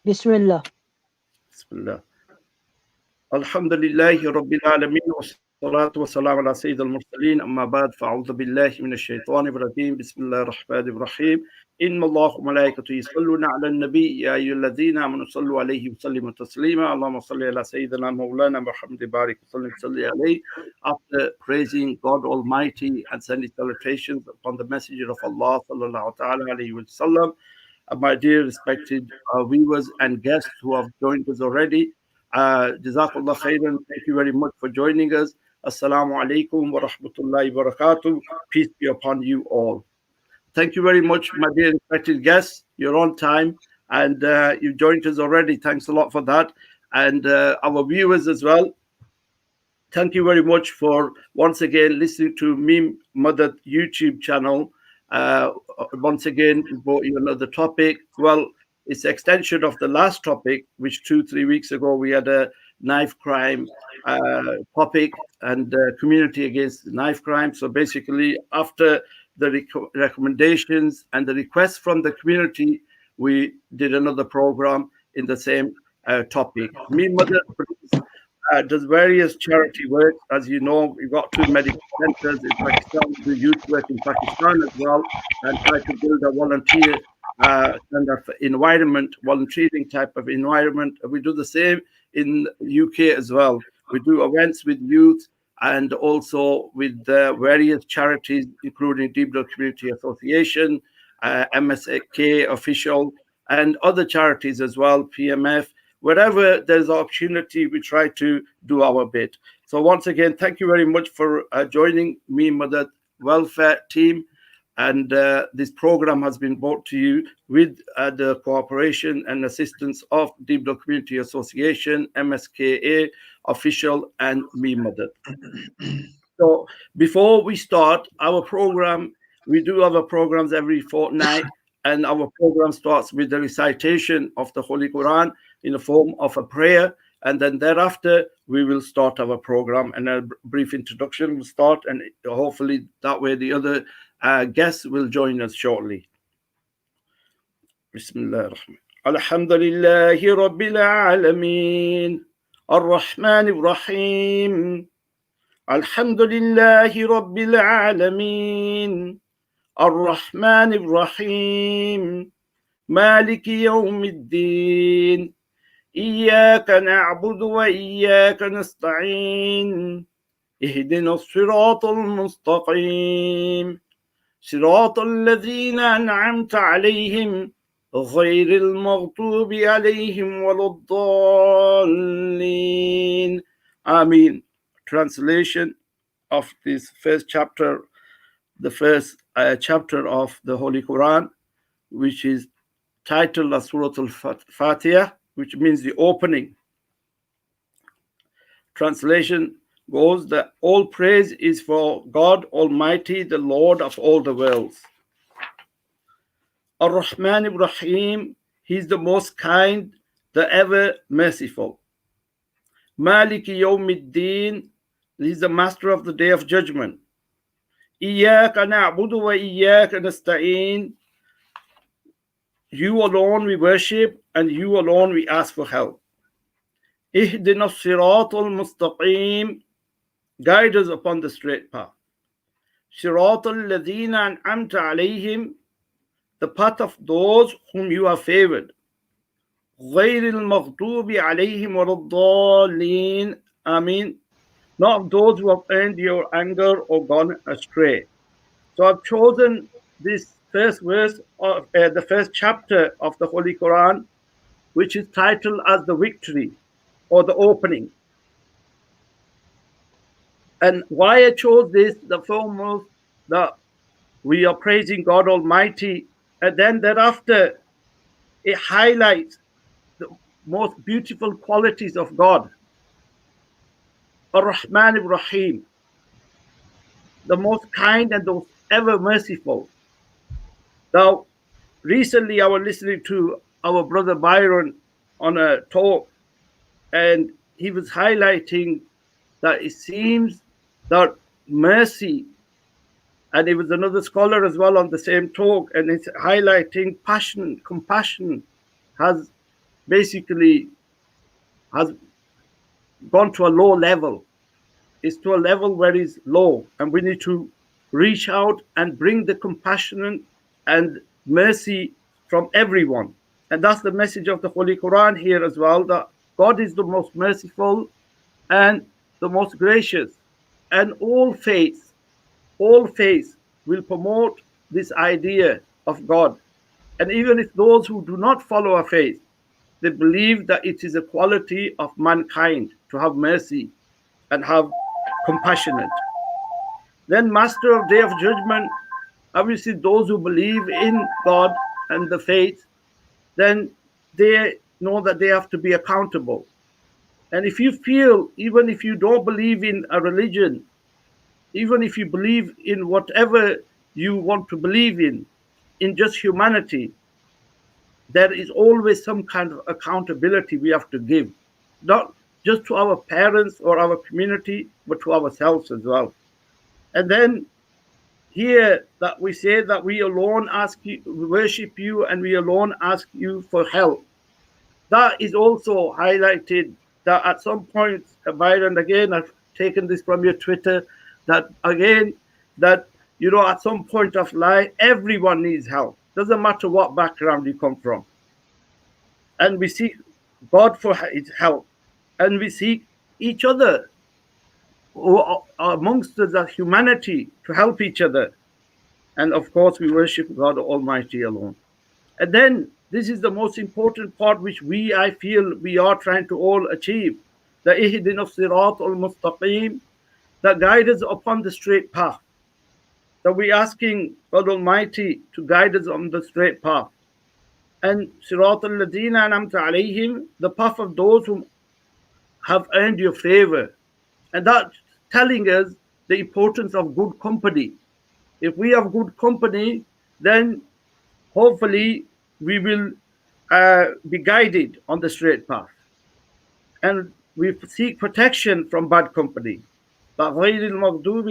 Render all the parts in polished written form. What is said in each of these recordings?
Bismillah. Bismillah. Alhamdulillahi Rabbil Alameen wa salatu wa salam ala Sayyid al-Mursaleen amma ba'd fa'udhu billahi minash shaitanir rajim bismillahir rahmanir rahim inna Allaha wa malaikatahu yusalluna ala an-nabi ya ayyuhalladhina amanu sallu alayhi wa sallimu taslima Allahumma salli ala Sayyidina Mawlana Muhammad barik wa salli alayhi. After praising God Almighty and sending salutations upon the messenger of Allah sallallahu ta'ala alayhi wa sallam, my dear respected viewers and guests who have joined us already. Jazakallah khairan. Thank you very much for joining us. Assalamu alaikum wa rahmatullahi wa barakatuh. Peace be upon you all. Thank you very much, my dear respected guests. You're on time and you joined us already. Thanks a lot for that. And our viewers as well. Thank you very much for once again listening to Meme Mother YouTube channel. Once again, we brought you another topic. Well, it's extension of the last topic, which 2-3 weeks ago we had a knife crime topic and community against knife crime. So basically, after the recommendations and the requests from the community, we did another program in the same topic. Meme Mother does various charity work. As you know, we've got 2 medical centers in Pakistan. We do youth work in Pakistan as well, and try to build a volunteer kind of environment, volunteering type of environment. We do the same in UK as well. We do events with youth and also with various charities, including Deep Blood Community Association, MSK official, and other charities as well, PMF. Wherever there's opportunity, we try to do our bit. So once again, thank you very much for joining me, Mother Welfare Team. And this program has been brought to you with the cooperation and assistance of Deep Blood Community Association, MSKA official, and me, Mother. So before we start our program, we do have our programs every fortnight, and our program starts with the recitation of the Holy Quran in the form of a prayer, and then thereafter we will start our program, and a brief introduction will start, and hopefully that way the other guests will join us shortly. Bismillah ar-Rahman. Alhamdulillahi Rabbil Alameen Ar-Rahman Ar-Rahim Alhamdulillahi Rabbil Alameen Ar-Rahman Ar-Rahim مالك يوم الدين إياك نعبد وإياك نستعين اهدنا الصراط المستقيم صراط الذين أنعمت عليهم غير المغضوب عليهم ولا الضالين. Ameen. Translation of this first chapter, the first chapter of the Holy Quran, which is titled as Surah Al-Fatiha, which means the opening. Translation goes that all praise is for God Almighty, the Lord of all the worlds. Ar-Rahman Ar-Rahim, He is the most kind, the ever merciful. Maliki Yawmiddin, He is the master of the day of judgment. Iyaka na'budu wa iyaka nasta'in, You alone we worship, and you alone we ask for help. Ihdina as-siratal mustaqim, Guide us upon the straight path. Siratal ladhina an'amta alayhim, The path of those whom you have favored. Ghayril maghdubi alayhim waladdallin, Ameen. Not of those who have earned your anger or gone astray. So I've chosen this first verse of the first chapter of the Holy Quran, which is titled as the victory or the opening. And why I chose this, the foremost, that we are praising God Almighty, and then thereafter it highlights the most beautiful qualities of God. Ar-Rahman Ar-Rahim, the most kind and the ever merciful. Now, recently I was listening to our brother Byron on a talk, and he was highlighting that it seems that mercy, and it was another scholar as well on the same talk, and it's highlighting passion, compassion has basically has gone to a low level. It's to a level where it's low, and we need to reach out and bring the compassion and mercy from everyone. And that's the message of the Holy Quran here as well, that God is the most merciful and the most gracious. And all faiths will promote this idea of God. And even if those who do not follow a faith, they believe that it is a quality of mankind to have mercy and have compassionate. Then, Master of Day of Judgment, obviously, those who believe in God and the faith, then they know that they have to be accountable. And if you feel, even if you don't believe in a religion, even if you believe in whatever you want to believe in just humanity, there is always some kind of accountability we have to give, not just to our parents or our community, but to ourselves as well. And then here that we say that we alone ask you, worship you, and we alone ask you for help. That is also highlighted that at some point, Byron, again, I've taken this from your Twitter, that again, that, you know, at some point of life, everyone needs help. Doesn't matter what background you come from. And we seek God for his help. And we seek each other amongst the humanity to help each other. And of course, we worship God Almighty alone. And then this is the most important part, which I feel we are trying to all achieve. The ihdina sirat al-mustaqim, that guide us upon the straight path. That we're asking God Almighty to guide us on the straight path. And sirat al-ladina anamta alayhim, the path of those who have earned your favor. And that's telling us the importance of good company. If we have good company, then hopefully we will be guided on the straight path. And we seek protection from bad company. Not those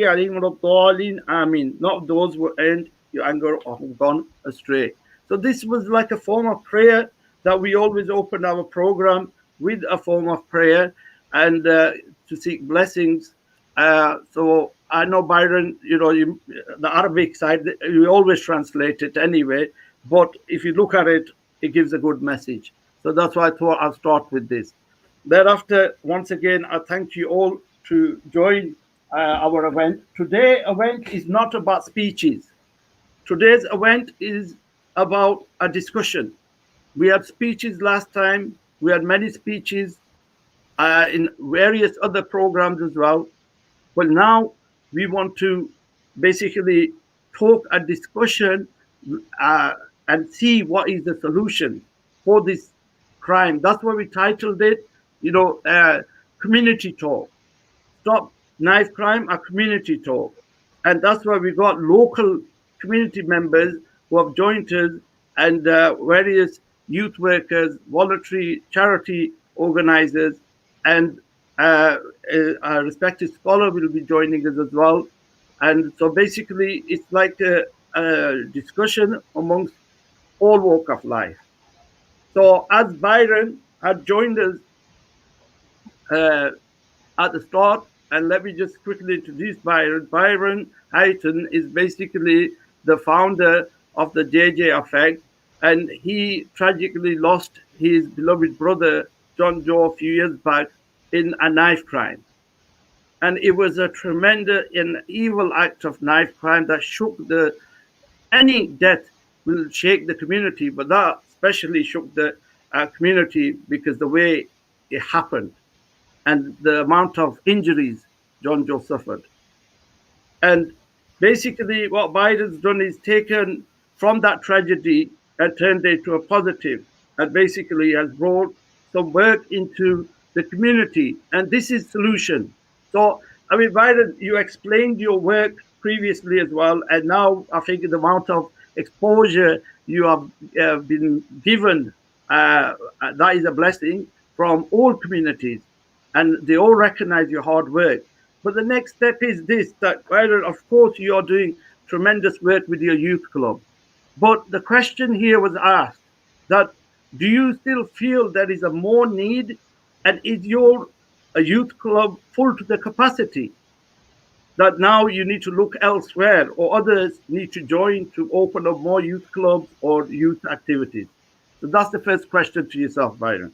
who earned your anger or have gone astray. So this was like a form of prayer that we always open our program with, a form of prayer, and to seek blessings. So I know, Byron, you know, the Arabic side, you always translate it anyway, but if you look at it, it gives a good message. So that's why I thought I'll start with this. Thereafter, once again, I thank you all to join our event. Today's event is not about speeches. Today's event is about a discussion. We had speeches last time. We had many speeches in various other programs as well. But now we want to basically talk a discussion and see what is the solution for this crime. That's why we titled it, you know, community talk. Stop knife crime, a community talk. And that's why we got local community members who have joined us, and various youth workers, voluntary charity organizers, and a respected scholar will be joining us as well. And so basically, it's like a discussion amongst all walk of life. So as Byron had joined us at the start, and let me just quickly introduce Byron. Byron Hayton is basically the founder of the JJ Effect, and he tragically lost his beloved brother, John Joe, a few years back in a knife crime. And it was a tremendous and evil act of knife crime that shook any death will shake the community, but that especially shook the community because the way it happened and the amount of injuries John Joe suffered. And basically what Biden's done is taken from that tragedy and turned it to a positive, and basically has brought some work into the community. And this is solution. So, I mean, Biden, you explained your work previously as well, and now I think the amount of exposure you have been given, that is a blessing from all communities, and they all recognize your hard work. But the next step is this, that Byron, of course, you are doing tremendous work with your youth club. But the question here was asked that do you still feel there is a more need, and is your youth club full to the capacity that now you need to look elsewhere, or others need to join to open up more youth clubs or youth activities? So that's the first question to yourself, Byron.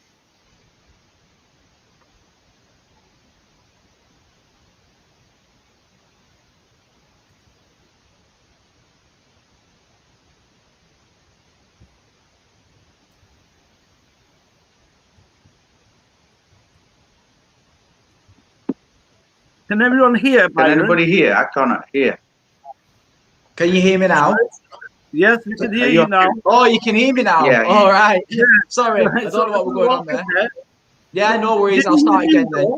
Can everyone hear, Can Byron? anybody hear? I cannot hear. Can you hear me now? Yes, we can hear you now. Oh, you can hear me now. Yeah. All right. Yeah. Sorry, I don't So know what we're going on there. Yeah, no Did worries. you I'll start hear me again then. though?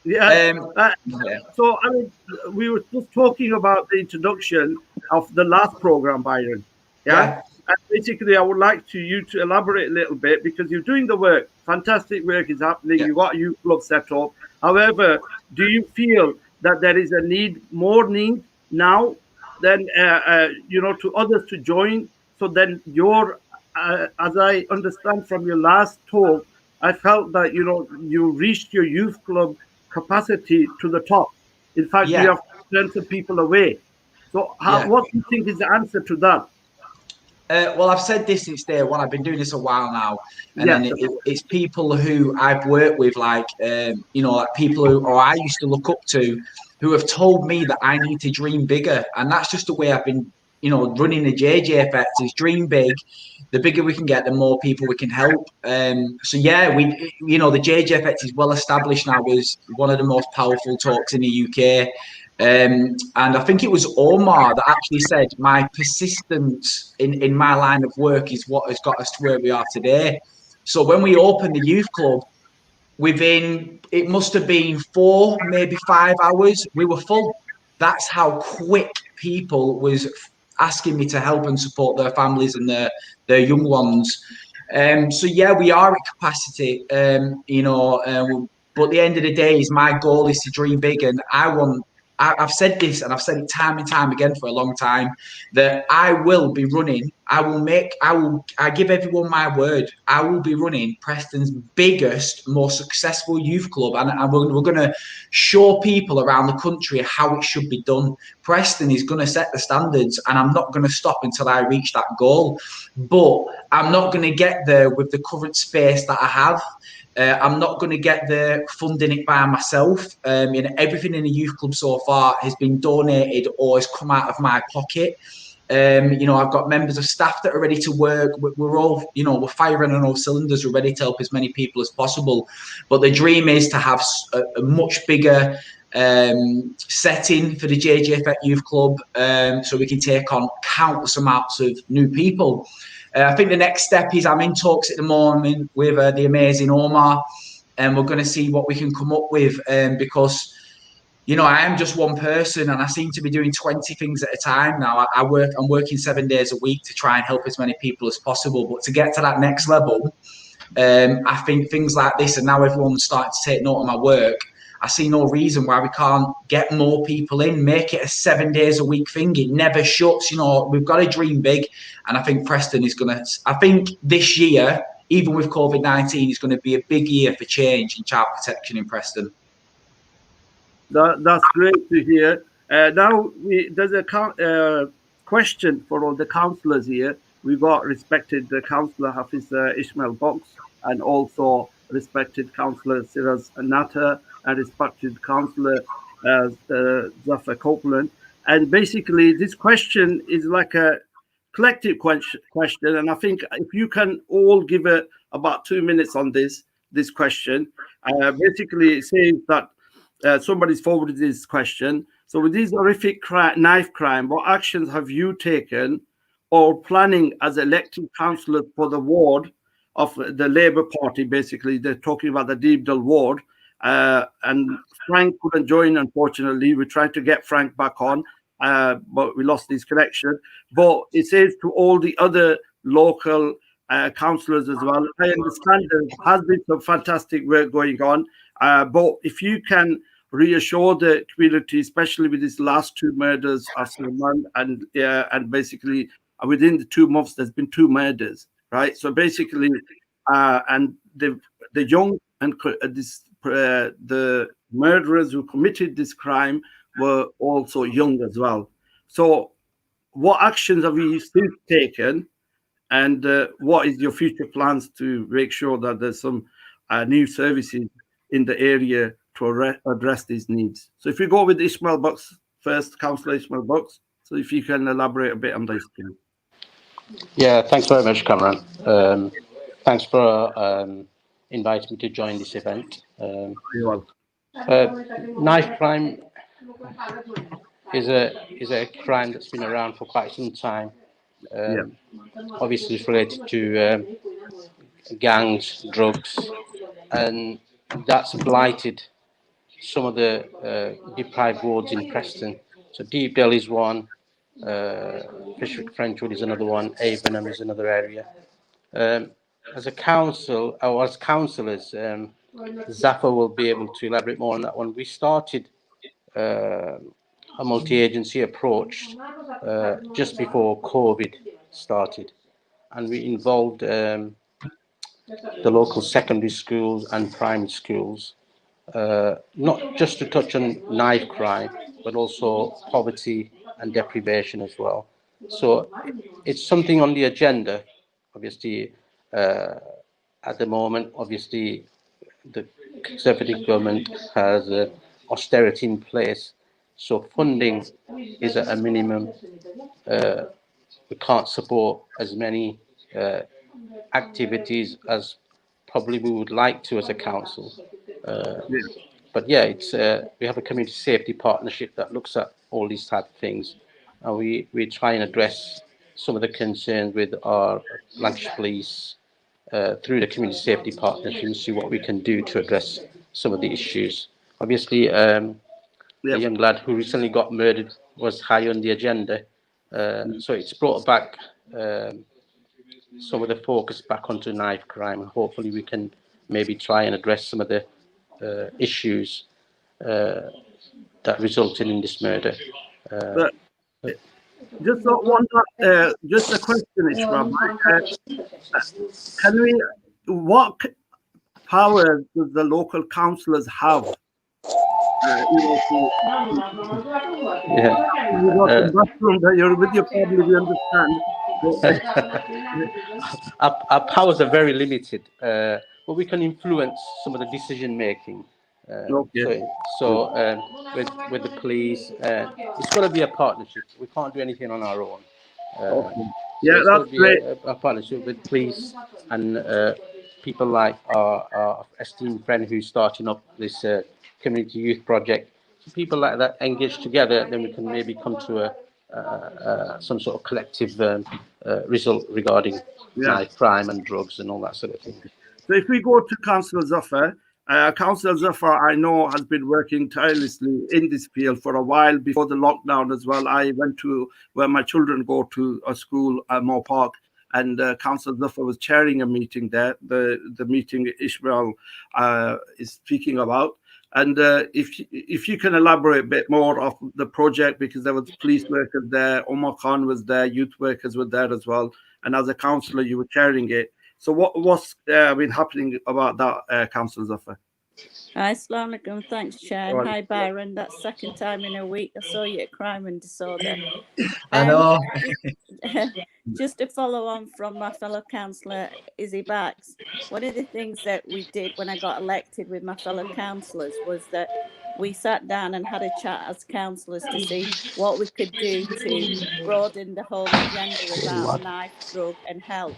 Yeah. Yeah. So, I mean, we were just talking about the introduction of the last program, Byron. Yeah. Yeah. And basically, I would like you to elaborate a little bit, because you're doing the work. Fantastic work is happening. Yeah. You got youth club set up. However, do you feel that there is a more need now than to others to join? So then as I understand from your last talk, I felt that you reached your youth club capacity to the top. In fact, you Yeah. have turned some people away. So, Yeah. what do you think is the answer to that? Well, I've said this since day one. I've been doing this a while now, and Yes, then it's people who I've worked with, like like people who or I used to look up to, who have told me that I need to dream bigger, and that's just the way I've been, running the JJ effect. Is dream big. The bigger we can get, the more people we can help. So yeah, the JJ effect is well established now as one of the most powerful talks in the UK. And I think it was Omar that actually said, my persistence in my line of work is what has got us to where we are today. So when we opened the youth club, within, it must have been 4, maybe 5 hours, we were full. That's how quick people was asking me to help and support their families and their young ones. So yeah, we are at capacity, but at the end of the day, is my goal is to dream big, and I've said this and I've said it time and time again for a long time, that I will be running. I give everyone my word. I will be running Preston's biggest, most successful youth club, and we're going to show people around the country how it should be done. Preston is going to set the standards, and I'm not going to stop until I reach that goal. But I'm not going to get there with the current space that I have. I'm not going to get there funding it by myself. Everything in the youth club so far has been donated or has come out of my pocket. I've got members of staff that are ready to work. We're all, we're firing on all cylinders. We're ready to help as many people as possible. But the dream is to have a much bigger setting for the JJF Youth Club, so we can take on countless amounts of new people. I think the next step is I'm in talks at the moment with the amazing Omar, and we're going to see what we can come up with, because I am just one person, and I seem to be doing 20 things at a time now. I'm working 7 days a week to try and help as many people as possible. But to get to that next level, I think things like this, and now everyone's starting to take note of my work. I see no reason why we can't get more people in, make it a 7 days a week thing. It never shuts. We've got to dream big. And I think Preston is going to, I think this year, even with COVID-19, is going to be a big year for change in child protection in Preston. That's great to hear. Now, there's a question for all the councillors here. We've got respected councillor Hafiz Ismail Box, and also respected councillor Siraz Natta, and respected councillor Zafar Copeland. And basically, this question is like a collective question. And I think if you can all give about 2 minutes on this question, basically it says that somebody's forwarded this question. So, with this horrific knife crime, what actions have you taken or planning as elected councillors for the ward of the Labour Party? Basically, they're talking about the Deepdale ward. And Frank couldn't join, unfortunately. We tried to get Frank back on, but we lost his connection. But it says to all the other local councillors as well, I understand there has been some fantastic work going on, but if you can reassure the community, especially with these last 2 murders of Salman, and basically within the 2 months there's been 2 murders, right? So basically, and the young and the murderers who committed this crime were also young as well. So what actions have you still taken, and what is your future plans to make sure that there's some new services in the area to address these needs? So if you go with Ismail Bucks first, Councillor Ismail Bucks, so if you can elaborate a bit on this, please. Yeah, thanks very much, Cameron. Thanks for inviting me to join this event. You're welcome. Knife crime is a crime that's been around for quite some time. Yeah. Obviously, it's related to gangs, drugs, and that's blighted some of the deprived wards in Preston. So Deepdale is one, Fishwick Frenchwood is another one, Avenham is another area. As a council, or as councillors, Zafar will be able to elaborate more on that one. We started a multi-agency approach just before COVID started, and we involved the local secondary schools and primary schools, not just to touch on knife crime, but also poverty and deprivation as well. So it's something on the agenda, obviously. At the moment, obviously, the Conservative government has austerity in place, so funding is at a minimum. We can't support as many activities as probably we would like to as a council. But yeah, it's we have a community safety partnership that looks at all these type of things, and we try and address some of the concerns with our Lancashire Police through the community safety partnership and see what we can do to address some of the issues. Obviously, the young lad who recently got murdered was high on the agenda, so it's brought back some of the focus back onto knife crime, and hopefully we can maybe try and address some of the issues that resulted in this murder. But just just a question, Ishmael. Can we? What power do the local councillors have? Yeah. You got the bathroom that you're with your family, we understand. Our powers are very limited, but we can influence some of the decision making. Okay. With the police, it's got to be a partnership. We can't do anything on our own. Okay. So Yeah, it's got that's to be great. a partnership with police and people like our esteemed friend who's starting up this community youth project. So people like that engaged together, then we can maybe come to some sort of collective result regarding Yeah. knife crime and drugs and all that sort of thing. So if we go to Councillor Zafar, Councillor Zafar, I know, has been working tirelessly in this field for a while. Before the lockdown as well, I went to where my children go to a school at Moore Park, and Councillor Zafar was chairing a meeting there, the meeting Ishmael is speaking about. And if you can elaborate a bit more of the project, because there was police workers there, Omar Khan was there, youth workers were there as well, and as a councillor, you were chairing it. So what's been happening about that, Councillor Zafar? Hi, Assalamu alaikum. Thanks, Chair. Hi, Byron. That's second time in a week I saw you at Crime and Disorder. I know. Just to follow on from my fellow councillor, Izzy Bax, one of the things that we did when I got elected with my fellow councillors was that we sat down and had a chat as councillors to see what we could do to broaden the whole agenda about knife, drug and health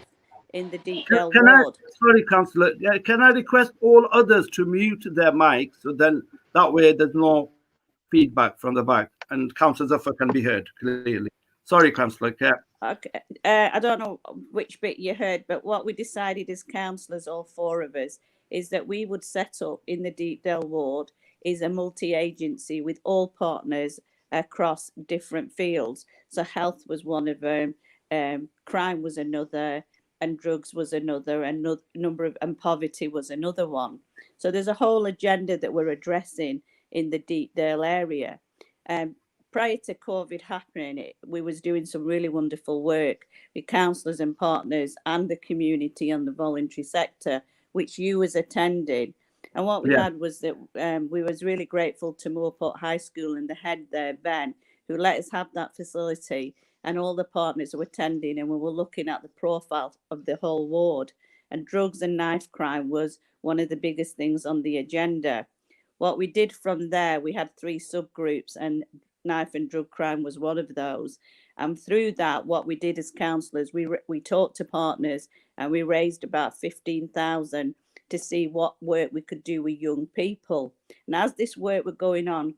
in the Deepdale ward. Sorry, Councillor, can I request all others to mute their mics, so then that way there's no feedback from the back and Councillor Zafar can be heard clearly. Sorry, Councillor. Okay. I don't know which bit you heard, but what we decided as councillors, all four of us, is that we would set up in the Deepdale ward is a multi-agency with all partners across different fields. So health was one of them, crime was another, and drugs was another, and and poverty was another one. So there's a whole agenda that we're addressing in the Deepdale area. prior to COVID happening, we was doing some really wonderful work with councillors and partners and the community and the voluntary sector, which you was attending. And what we had was that we was really grateful to Moorport High School and the head there, Ben, who let us have that facility, and all the partners were attending, and we were looking at the profile of the whole ward. And drugs and knife crime was one of the biggest things on the agenda. What we did from there, we had 3 subgroups, and knife and drug crime was one of those. And through that, what we did as councillors, we talked to partners, and we raised about 15,000 to see what work we could do with young people. And as this work was going on,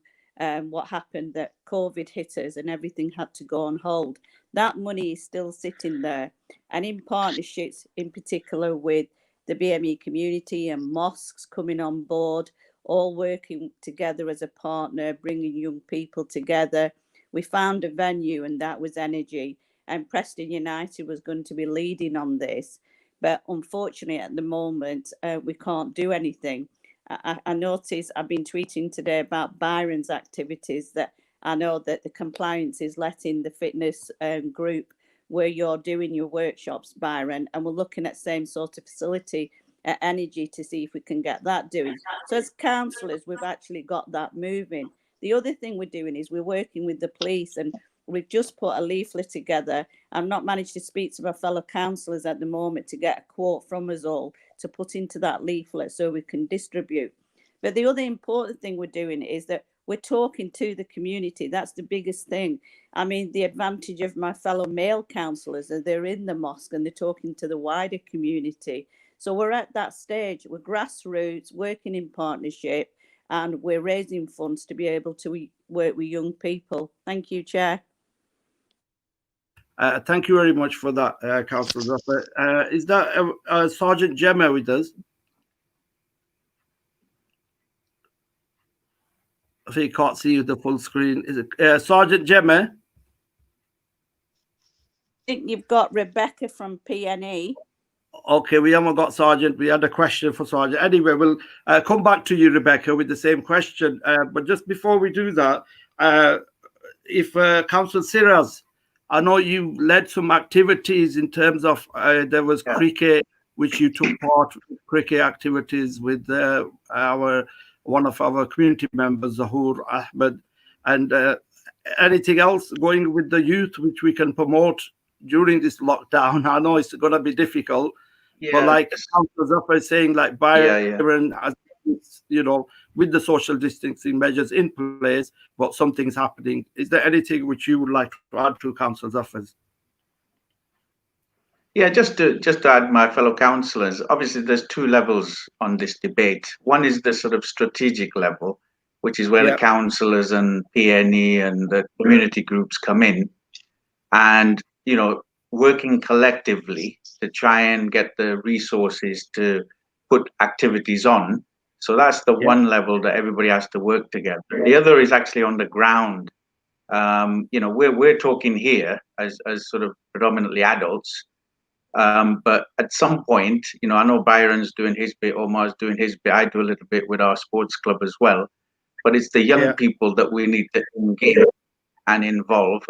what happened that COVID hit us and everything had to go on hold. That money is still sitting there, and in partnerships, in particular with the BME community and mosques coming on board, all working together as a partner, bringing young people together. We found a venue, and that was Energy, and Preston United was going to be leading on this. But unfortunately, at the moment, we can't do anything. I noticed, I've been tweeting today about Byron's activities, that I know that the compliance is letting the fitness group where you're doing your workshops, Byron, and we're looking at same sort of facility at Energy to see if we can get that doing. So as councillors, we've actually got that moving. The other thing we're doing is we're working with the police, and we've just put a leaflet together. I've not managed to speak to my fellow councillors at the moment to get a quote from us all to put into that leaflet so we can distribute. But the other important thing we're doing is that we're talking to the community. That's the biggest thing. I mean, the advantage of my fellow male councillors is they're in the mosque and they're talking to the wider community. So we're at that stage. We're grassroots, working in partnership, and we're raising funds to be able to work with young people. Thank you, Chair. Thank you very much for that, Councillor Zafar. Is that Sergeant Gemma with us? I think you can't see the full screen. Is it Sergeant Gemma? I think you've got Rebecca from PNE. Okay, we haven't got Sergeant. We had a question for Sergeant. Anyway, we'll come back to you, Rebecca, with the same question. But just before we do that, if Councillor Siraz, I know you led some activities in terms of there was cricket, which you took part in cricket activities with one of our community members, Zahur Ahmed, and anything else going with the youth which we can promote during this lockdown? I know it's going to be difficult, but like Councillor Zafar is saying, like Byron, as you know, with the social distancing measures in place, but something's happening. Is there anything which you would like to add to Councillor Zafar? Yeah, just to add, my fellow councillors, obviously there's 2 levels on this debate. One is the sort of strategic level, which is where the councillors and PNE and the community groups come in, and, you know, working collectively to try and get the resources to put activities on. So that's the one level that everybody has to work together. The other is actually on the ground. You know, we're talking here as sort of predominantly adults, but at some point, you know, I know Byron's doing his bit, Omar's doing his bit, I do a little bit with our sports club as well, but it's the young people that we need to engage and involve,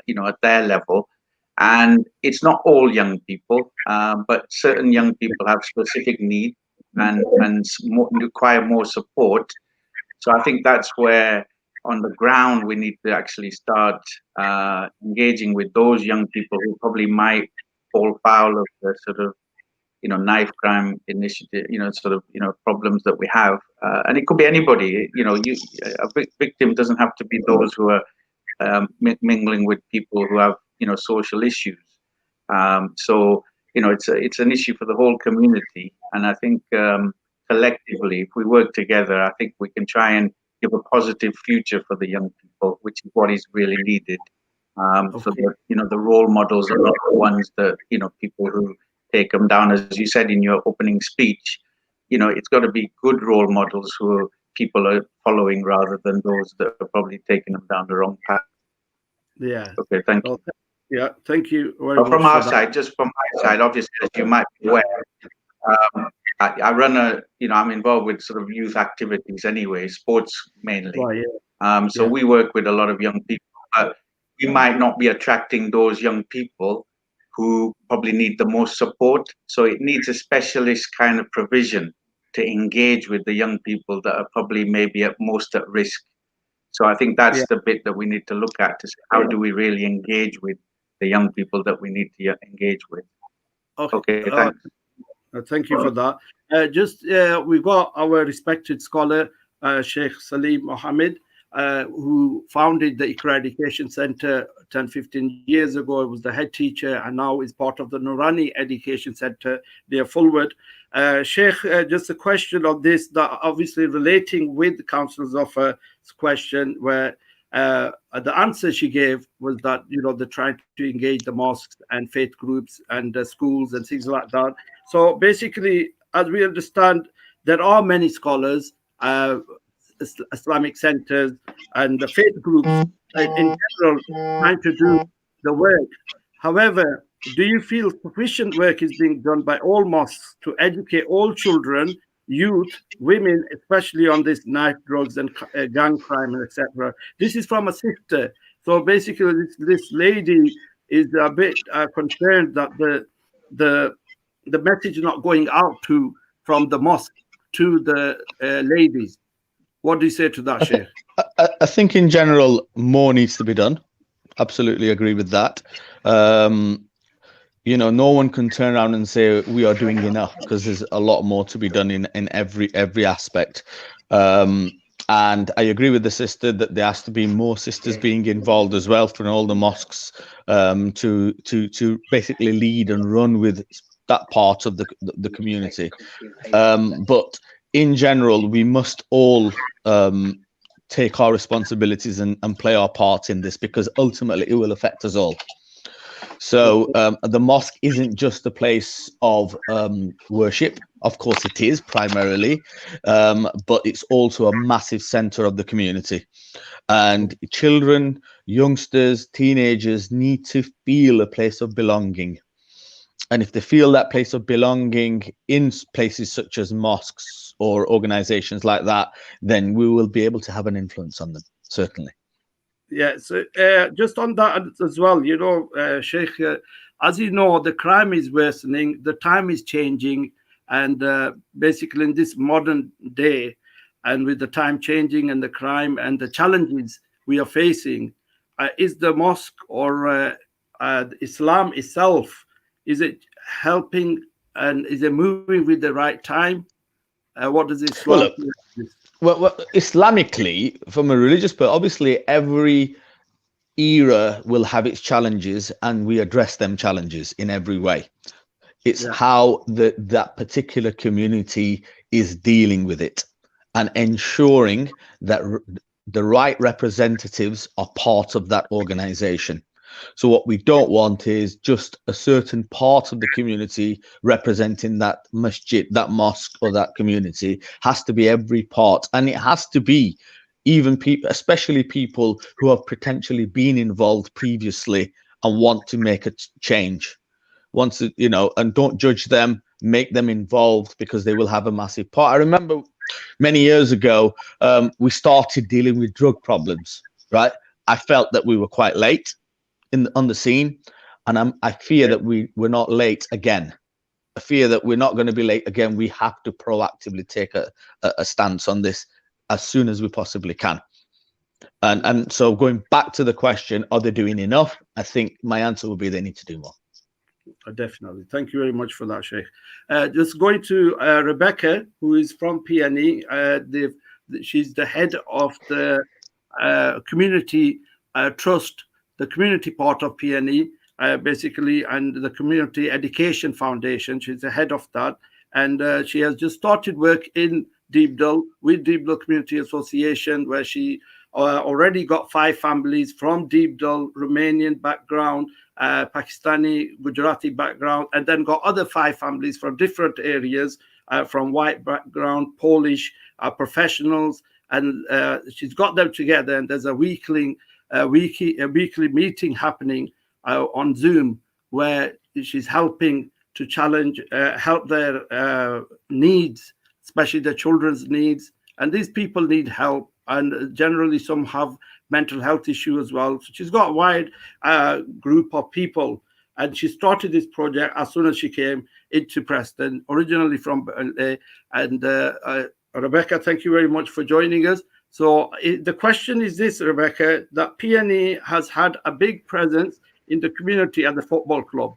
you know, at their level. And it's not all young people, but certain young people have specific needs and require more support. So I think that's where on the ground we need to actually start engaging with those young people who probably might fall foul of the sort of, you know, knife crime initiative, you know, sort of, you know, problems that we have. And it could be anybody, you know, a victim doesn't have to be those who are mingling with people who have, you know, social issues. So, you know, it's an issue for the whole community. And I think collectively, if we work together, I think we can try and give a positive future for the young people, which is what is really needed. So that, you know, the role models are not the ones that, you know, people who take them down, as you said in your opening speech. You know, it's got to be good role models who people are following rather than those that are probably taking them down the wrong path. Yeah. Okay, thank you. Yeah, thank you very much. From our side, just from my side, obviously, as you might be aware, I run you know, I'm involved with sort of youth activities anyway, sports mainly. Right, So we work with a lot of young people, but we might not be attracting those young people who probably need the most support. So it needs a specialist kind of provision to engage with the young people that are probably maybe at most at risk. So I think that's the bit that we need to look at to see how do we really engage with the young people that we need to engage with. Okay, thanks. Thank you for that. We've got our respected scholar, Sheikh Salim Mohammed, who founded the Iqra Education Center 10-15 years ago. He was the head teacher and now is part of the Nurani Education Center near Fulwood. Sheikh, just a question on this, that obviously relating with the Councillor's offer question, where the answer she gave was that, they're trying to engage the mosques and faith groups and schools and things like that. So basically, as we understand, there are many scholars, Islamic centers and the faith groups in general trying to do the work. However, do you feel sufficient work is being done by all mosques to educate all children, youth, women, especially on this knife, drugs and gang crime, etc.? This is from a sister. So basically, this lady is a bit concerned that the message is not going out from the mosque to the ladies. What do you say to that, Sheikh? I think in general, more needs to be done. Absolutely agree with that. No one can turn around and say we are doing enough, because there's a lot more to be done in every aspect. And I agree with the sister that there has to be more sisters being involved as well from all the mosques to basically lead and run with that part of the community. But in general, we must all take our responsibilities and play our part in this, because ultimately it will affect us all. So the mosque isn't just a place of worship. Of course it is primarily, but it's also a massive center of the community. And children, youngsters, teenagers need to feel a place of belonging. And if they feel that place of belonging in places such as mosques or organizations like that, then we will be able to have an influence on them, certainly. Yeah, so just on that as well, Sheikh, as you know, the crime is worsening, the time is changing, and basically in this modern day, and with the time changing and the crime and the challenges we are facing, is the mosque or Islam itself, is it helping and is it moving with the right time? What does Islam? Well, Islamically, from a religious point, obviously every era will have its challenges, and we address them challenges in every way. It's how that particular community is dealing with it and ensuring that the right representatives are part of that organization. So what we don't want is just a certain part of the community representing that masjid, that mosque, or that community. Has to be every part, and it has to be even people, especially people who have potentially been involved previously and want to make a change. And don't judge them, make them involved, because they will have a massive part. I remember many years ago, we started dealing with drug problems, right? I felt that we were quite late on the scene, and I fear that we're not late again. I fear that we're not going to be late again. We have to proactively take a stance on this as soon as we possibly can. And so going back to the question, are they doing enough? I think my answer would be they need to do more. Definitely. Thank you very much for that, Sheikh. Just going to Rebecca, who is from PNE. She's the head of the community trust, the community part of PNE, basically, and the Community Education Foundation. She's the head of that. And she has just started work in Deepdale with Deepdale Community Association, where she already got 5 families from Deepdale, Romanian background, Pakistani, Gujarati background, and then got other 5 families from different areas, from white background, Polish professionals, and she's got them together. And there's a weekly meeting happening on Zoom, where she's helping to help their needs, especially the children's needs. And these people need help. and generally some have mental health issue as well. So she's got a wide group of people, and she started this project as soon as she came into Preston, originally from Rebecca, thank you very much for joining us. So the question is this, Rebecca, that PNE has had a big presence in the community at the football club.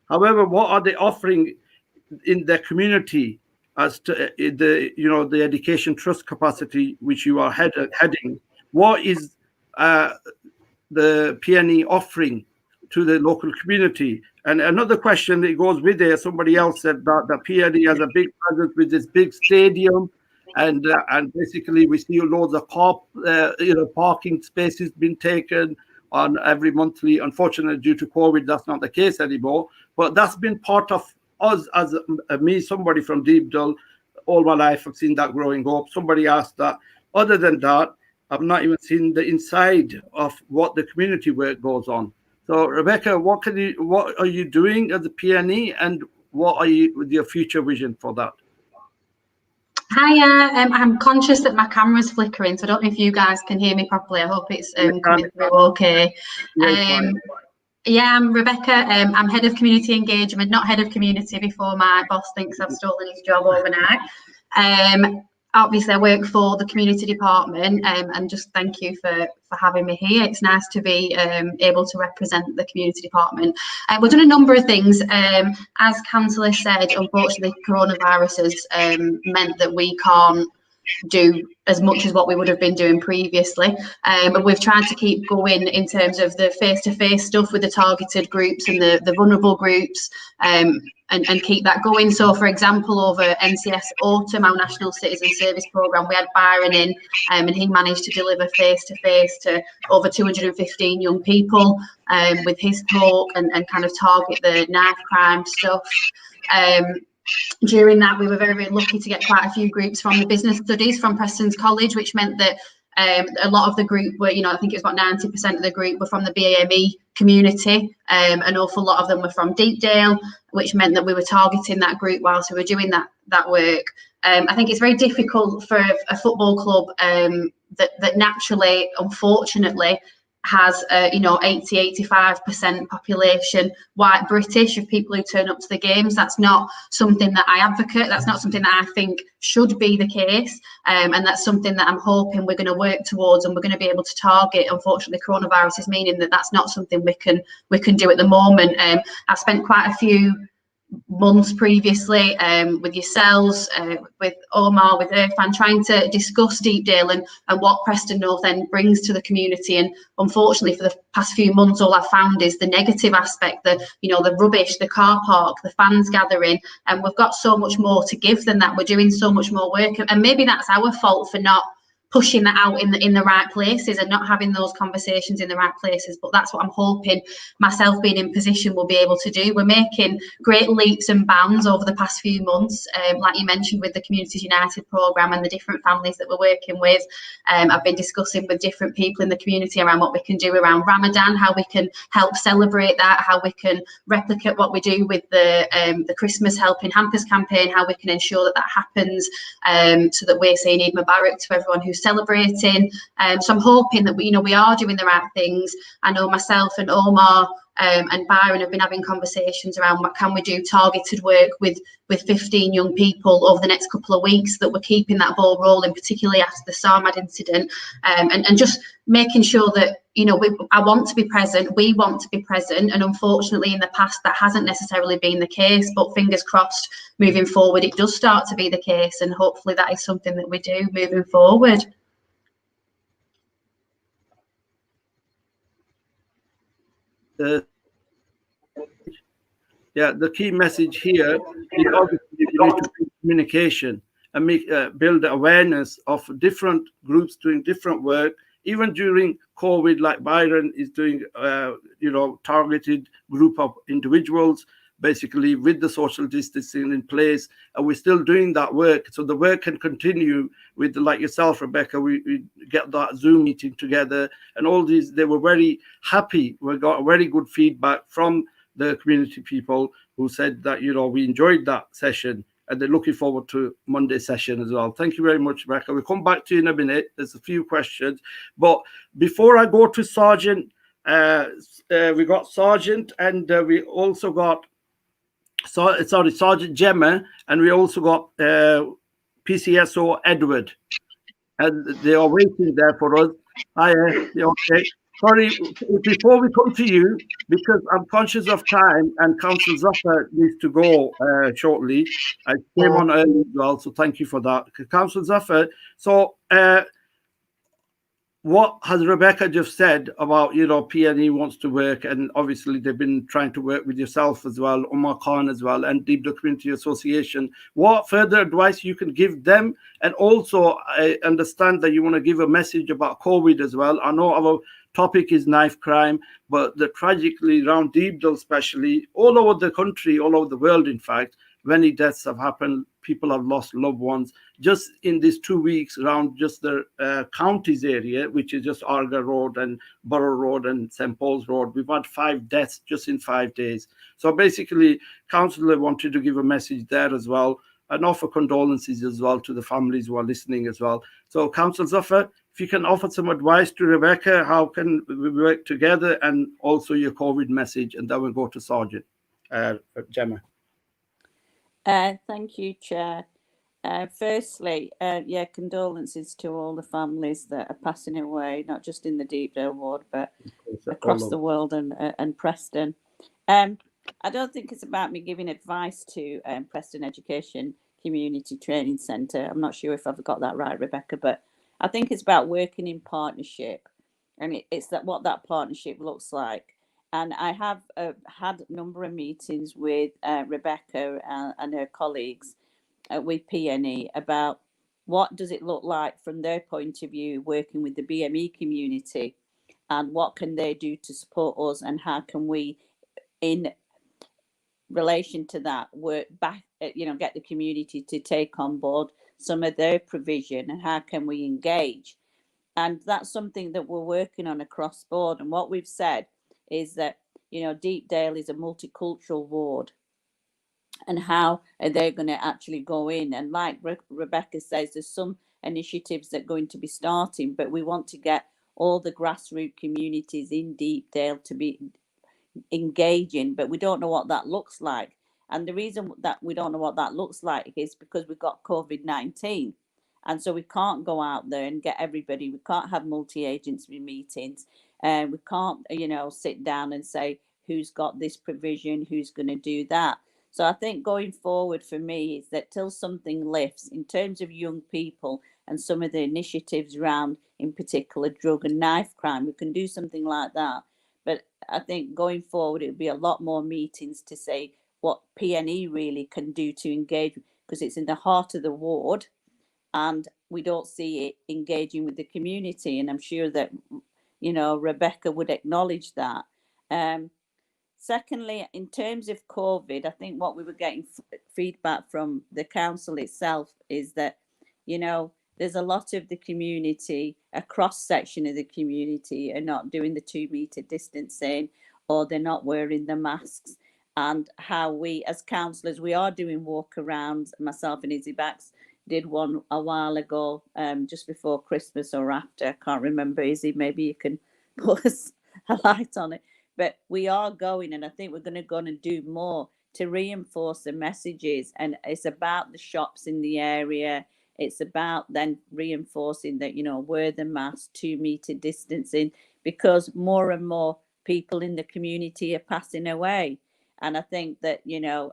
However, what are they offering in their community as to the education trust capacity which you are heading? What is the PNE offering to the local community? And another question that goes with there, somebody else said that the PNE has a big presence with this big stadium, and basically we see loads of parking spaces being taken on every monthly. Unfortunately, due to COVID, that's not the case anymore. But that's been part of us as me, somebody from Deepdale, all my life. I've seen that growing up. Somebody asked that. Other than that, I've not even seen the inside of what the community work goes on. So, Rebecca, what are you doing at the PNE, and what are your future vision for that? Hiya, I'm conscious that my camera's flickering, so I don't know if you guys can hear me properly. I hope it's coming through okay. Yeah, I'm Rebecca. I'm head of community engagement, not head of community before my boss thinks I've stolen his job overnight. Obviously, I work for the community department, and just thank you for having me here. It's nice to be able to represent the community department. We've done a number of things. As Councillor said, unfortunately, coronavirus has meant that we can't do as much as what we would have been doing previously, but we've tried to keep going in terms of the face-to-face stuff with the targeted groups and the vulnerable groups, and keep that going. So, for example, over NCS Autumn, our National Citizen Service Programme, we had Byron in, and he managed to deliver face-to-face to over 215 young people with his talk and kind of target the knife crime stuff. During that, we were very, very lucky to get quite a few groups from the business studies from Preston's College, which meant that a lot of the group were, I think it was about 90% of the group were from the BAME community. An awful lot of them were from Deepdale, which meant that we were targeting that group whilst we were doing that work. I think it's very difficult for a football club that naturally, unfortunately, has 80-85% population white British of people who turn up to the games. That's not something that I advocate. That's not something that I think should be the case, and that's something that I'm hoping we're going to work towards, and we're going to be able to target. Unfortunately, coronavirus is meaning that that's not something we can do at the moment. I've spent quite a few months previously with yourselves, with Omar, with Irfan, trying to discuss Deepdale and what Preston North End brings to the community. And unfortunately, for the past few months, all I've found is the negative aspect, the rubbish, the car park, the fans gathering, and we've got so much more to give than that. We're doing so much more work, and maybe that's our fault for not pushing that out in the right places and not having those conversations in the right places. But that's what I'm hoping, myself being in position, will be able to do. We're making great leaps and bounds over the past few months, like you mentioned, with the Communities United programme and the different families that we're working with. I've been discussing with different people in the community around what we can do around Ramadan, how we can help celebrate that, how we can replicate what we do with the Christmas Helping Hampers campaign, how we can ensure that happens, so that we're saying Eid Mubarak to everyone who's celebrating. So I'm hoping that we are doing the right things. I know myself and Omar and Byron have been having conversations around what can we do targeted work with 15 young people over the next couple of weeks, that we're keeping that ball rolling, particularly after the Sarmad incident, and just making sure that I want to be present, we want to be present, and unfortunately in the past that hasn't necessarily been the case, but fingers crossed moving forward it does start to be the case, and hopefully that is something that we do moving forward. The key message here is obviously you need to do communication and build awareness of different groups doing different work, even during COVID, like Byron is doing, targeted group of individuals, basically with the social distancing in place, and we're still doing that work. So the work can continue with, like yourself, Rebecca, we get that Zoom meeting together, and all these, they were very happy. We got very good feedback from the community people who said that, we enjoyed that session, and they're looking forward to Monday session as well. Thank you very much, Rebecca. We'll come back to you in a minute. There's a few questions, but before I go to Sergeant, we got Sergeant, and we also got Sergeant Gemma, and we also got PCSO Edward, and they are waiting there for us. Okay. Sorry, before we come to you, because I'm conscious of time and Council Zafar needs to go shortly. I came on early as well, so thank you for that. Council Zafar, so what has Rebecca just said about, you know, PNE wants to work, and obviously they've been trying to work with yourself as well, Umar Khan as well, and Deep Dell Community Association. What further advice you can give them? And also, I understand that you want to give a message about COVID as well. I know our topic is knife crime, but tragically around Deep Dell, especially all over the country, all over the world, in fact, many deaths have happened. People have lost loved ones. Just in these 2 weeks around just the counties area, which is just Arga Road and Borough Road and St. Paul's Road, we've had 5 deaths just in 5 days. So basically, Councillor wanted to give a message there as well, and offer condolences as well to the families who are listening as well. So Councillor Zafar, if you can offer some advice to Rebecca, how can we work together, and also your COVID message, and then we'll go to Sergeant Gemma. Thank you, Chair. Firstly, yeah, condolences to all the families that are passing away, not just in the Deep Dell ward, but across the world and Preston. I don't think it's about me giving advice to Preston Education Community Training Centre. I'm not sure if I've got that right, Rebecca, but I think it's about working in partnership, and it's what that partnership looks like. And I have had a number of meetings with Rebecca and her colleagues with PNE about what does it look like from their point of view working with the BME community, and what can they do to support us, and how can we, in relation to that, work back, get the community to take on board some of their provision, and how can we engage. And that's something that we're working on across board. And what we've said is that, Deep Dell is a multicultural ward, and how are they going to actually go in. And like Rebecca says, there's some initiatives that are going to be starting, but we want to get all the grassroots communities in Deep Dell to be engaging, but we don't know what that looks like. And the reason that we don't know what that looks like is because we've got COVID-19. And so we can't go out there and get everybody. We can't have multi-agency meetings. And we can't, sit down and say, who's got this provision, who's going to do that. So I think going forward for me is that till something lifts in terms of young people and some of the initiatives around, in particular, drug and knife crime, we can do something like that. But I think going forward, it'll be a lot more meetings to say what PNE really can do to engage, because it's in the heart of the ward, and we don't see it engaging with the community. And I'm sure that, Rebecca would acknowledge that. Secondly, in terms of COVID, I think what we were getting feedback from the council itself is that, there's a lot of the community, a cross section of the community, are not doing the 2 meter distancing, or they're not wearing the masks. And how we, as councillors, we are doing walkarounds. Myself and Izzy Bax did one a while ago, just before Christmas or after. I can't remember, Izzy, maybe you can put a light on it. But we are going, and I think we're going to go and do more to reinforce the messages. And it's about the shops in the area. It's about then reinforcing that, wear the mask, 2 meter distancing, because more and more people in the community are passing away. And I think that,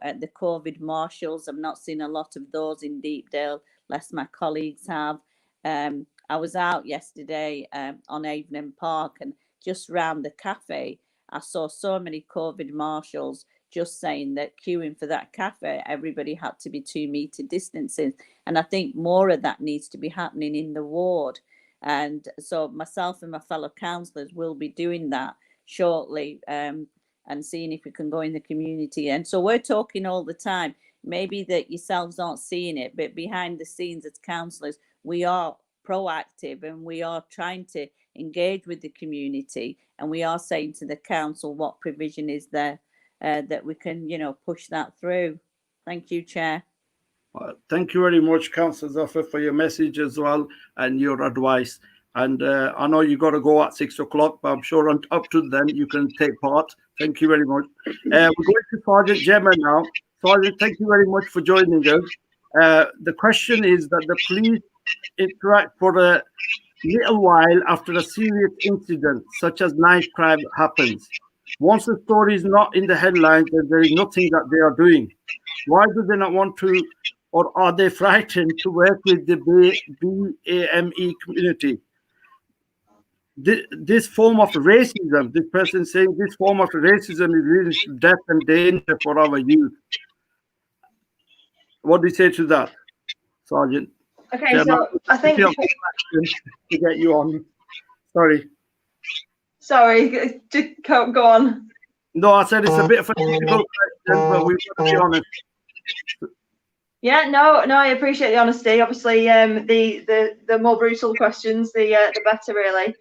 at the COVID marshals, I've not seen a lot of those in Deep Dell, lest my colleagues have. I was out yesterday on Avon Park, and just round the cafe, I saw so many COVID marshals just saying that queuing for that cafe, everybody had to be 2 meter distancing. And I think more of that needs to be happening in the ward. And so myself and my fellow councillors will be doing that shortly, and seeing if we can go in the community. And so we're talking all the time. Maybe that yourselves aren't seeing it, but behind the scenes as councillors, we are proactive, and we are trying to engage with the community, and we are saying to the council what provision is there that we can, push that through. Thank you, Chair. Thank you very much, Councillor Zafar, for your message as well and your advice. And I know you got to go at 6 o'clock, but I'm sure up to then you can take part. Thank you very much. We're going to Sergeant Gemma now. Sergeant, thank you very much for joining us. The question is that the police interact for a little while after a serious incident, such as knife crime, happens. Once the story is not in the headlines, then there is nothing that they are doing. Why do they not want to, or are they frightened to work with the BAME community? This form of racism, this person saying this form of racism is leading to death and danger for our youth. What do you say to that, Sergeant? Okay, so I think to get you on. Sorry, go on. No, I said it's a bit of a difficult question, but we've got to be honest. Yeah, no, I appreciate the honesty. Obviously, the more brutal questions, the better, really.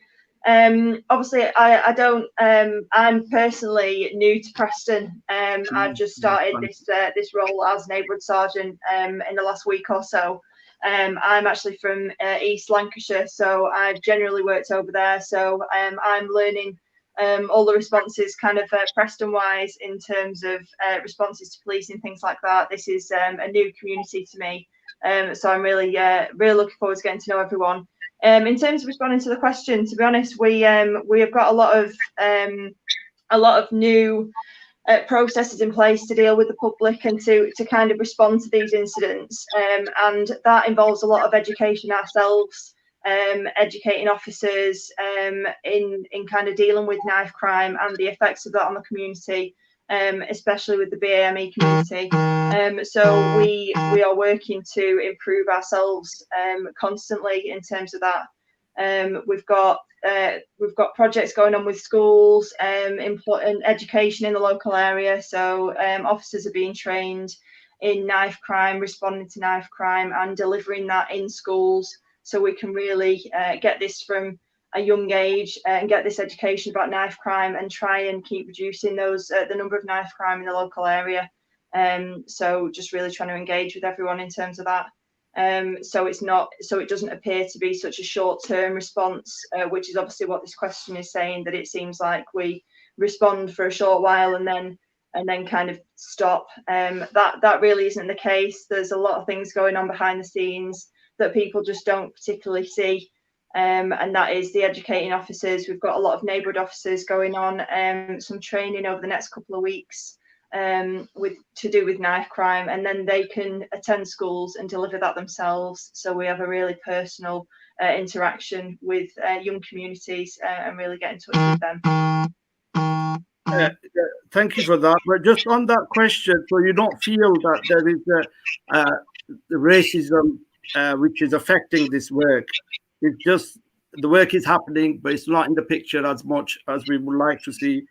Obviously, I don't. I'm personally new to Preston. I've just started this role as neighbourhood sergeant in the last week or so. I'm actually from East Lancashire, so I've generally worked over there. So I'm learning all the responses kind of Preston-wise in terms of responses to police and things like that. This is a new community to me, so I'm really looking forward to getting to know everyone. In terms of responding to the question, to be honest, we have got a lot of new processes in place to deal with the public and to kind of respond to these incidents, and that involves a lot of education ourselves, educating officers in kind of dealing with knife crime and the effects of that on the community, especially with the BAME community. So we are working to improve ourselves constantly in terms of that. We've got projects going on with schools, and education in the local area. So officers are being trained in knife crime, responding to knife crime, and delivering that in schools, so we can really get this from a young age and get this education about knife crime and try and keep reducing the number of knife crime in the local area. So just really trying to engage with everyone in terms of that. So it doesn't appear to be such a short-term response, which is obviously what this question is saying, that it seems like we respond for a short while and then kind of stop. That really isn't the case. There's a lot of things going on behind the scenes that people just don't particularly see, and that is the educating officers. We've got a lot of neighbourhood officers going on some training over the next couple of weeks to do with knife crime, and then they can attend schools and deliver that themselves. So we have a really personal interaction with young communities and really get in touch with them. Thank you for that. But just on that question, so you don't feel that there is racism which is affecting this work? It's just the work is happening, but it's not in the picture as much as we would like to see.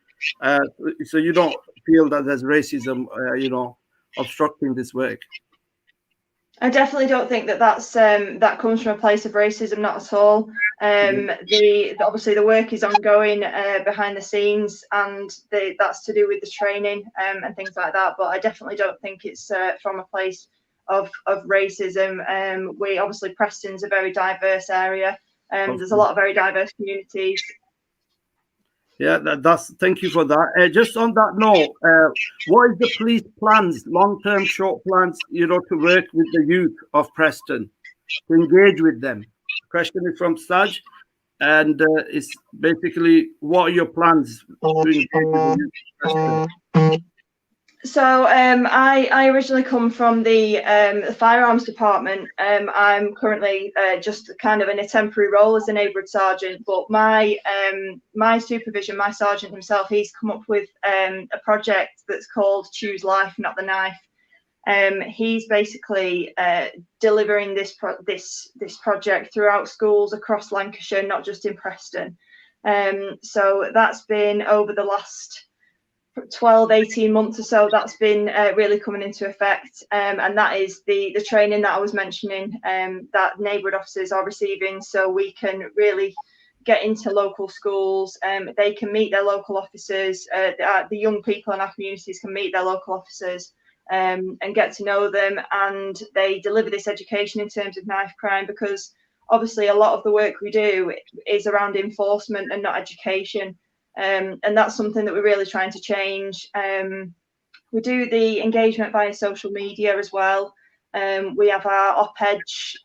So you don't feel that there's racism, obstructing this work? I definitely don't think that comes from a place of racism, not at all. Obviously the work is ongoing behind the scenes, and that's to do with the training and things like that. But I definitely don't think it's from a place of racism. We obviously, Preston's a very diverse area. There's a lot of very diverse communities. Yeah, thank you for that. Just on that note, what is the police plans, long-term, short plans, to work with the youth of Preston, to engage with them? The question is from Saj, and it's basically, what are your plans to engage with the youth of Preston? So I originally come from the firearms department. I'm currently just kind of in a temporary role as a neighbourhood sergeant, but my supervision, my sergeant himself, he's come up with a project that's called Choose Life, Not the Knife. He's basically delivering this project throughout schools across Lancashire, not just in Preston. So that's been over the last 12-18 months or so. That's been really coming into effect, and that is the training that I was mentioning that neighbourhood officers are receiving, so we can really get into local schools. They can meet their local officers. The young people in our communities can meet their local officers and get to know them, and they deliver this education in terms of knife crime, because obviously a lot of the work we do is around enforcement and not education, and that's something that we're really trying to change. We do the engagement via social media as well. We have our op-edge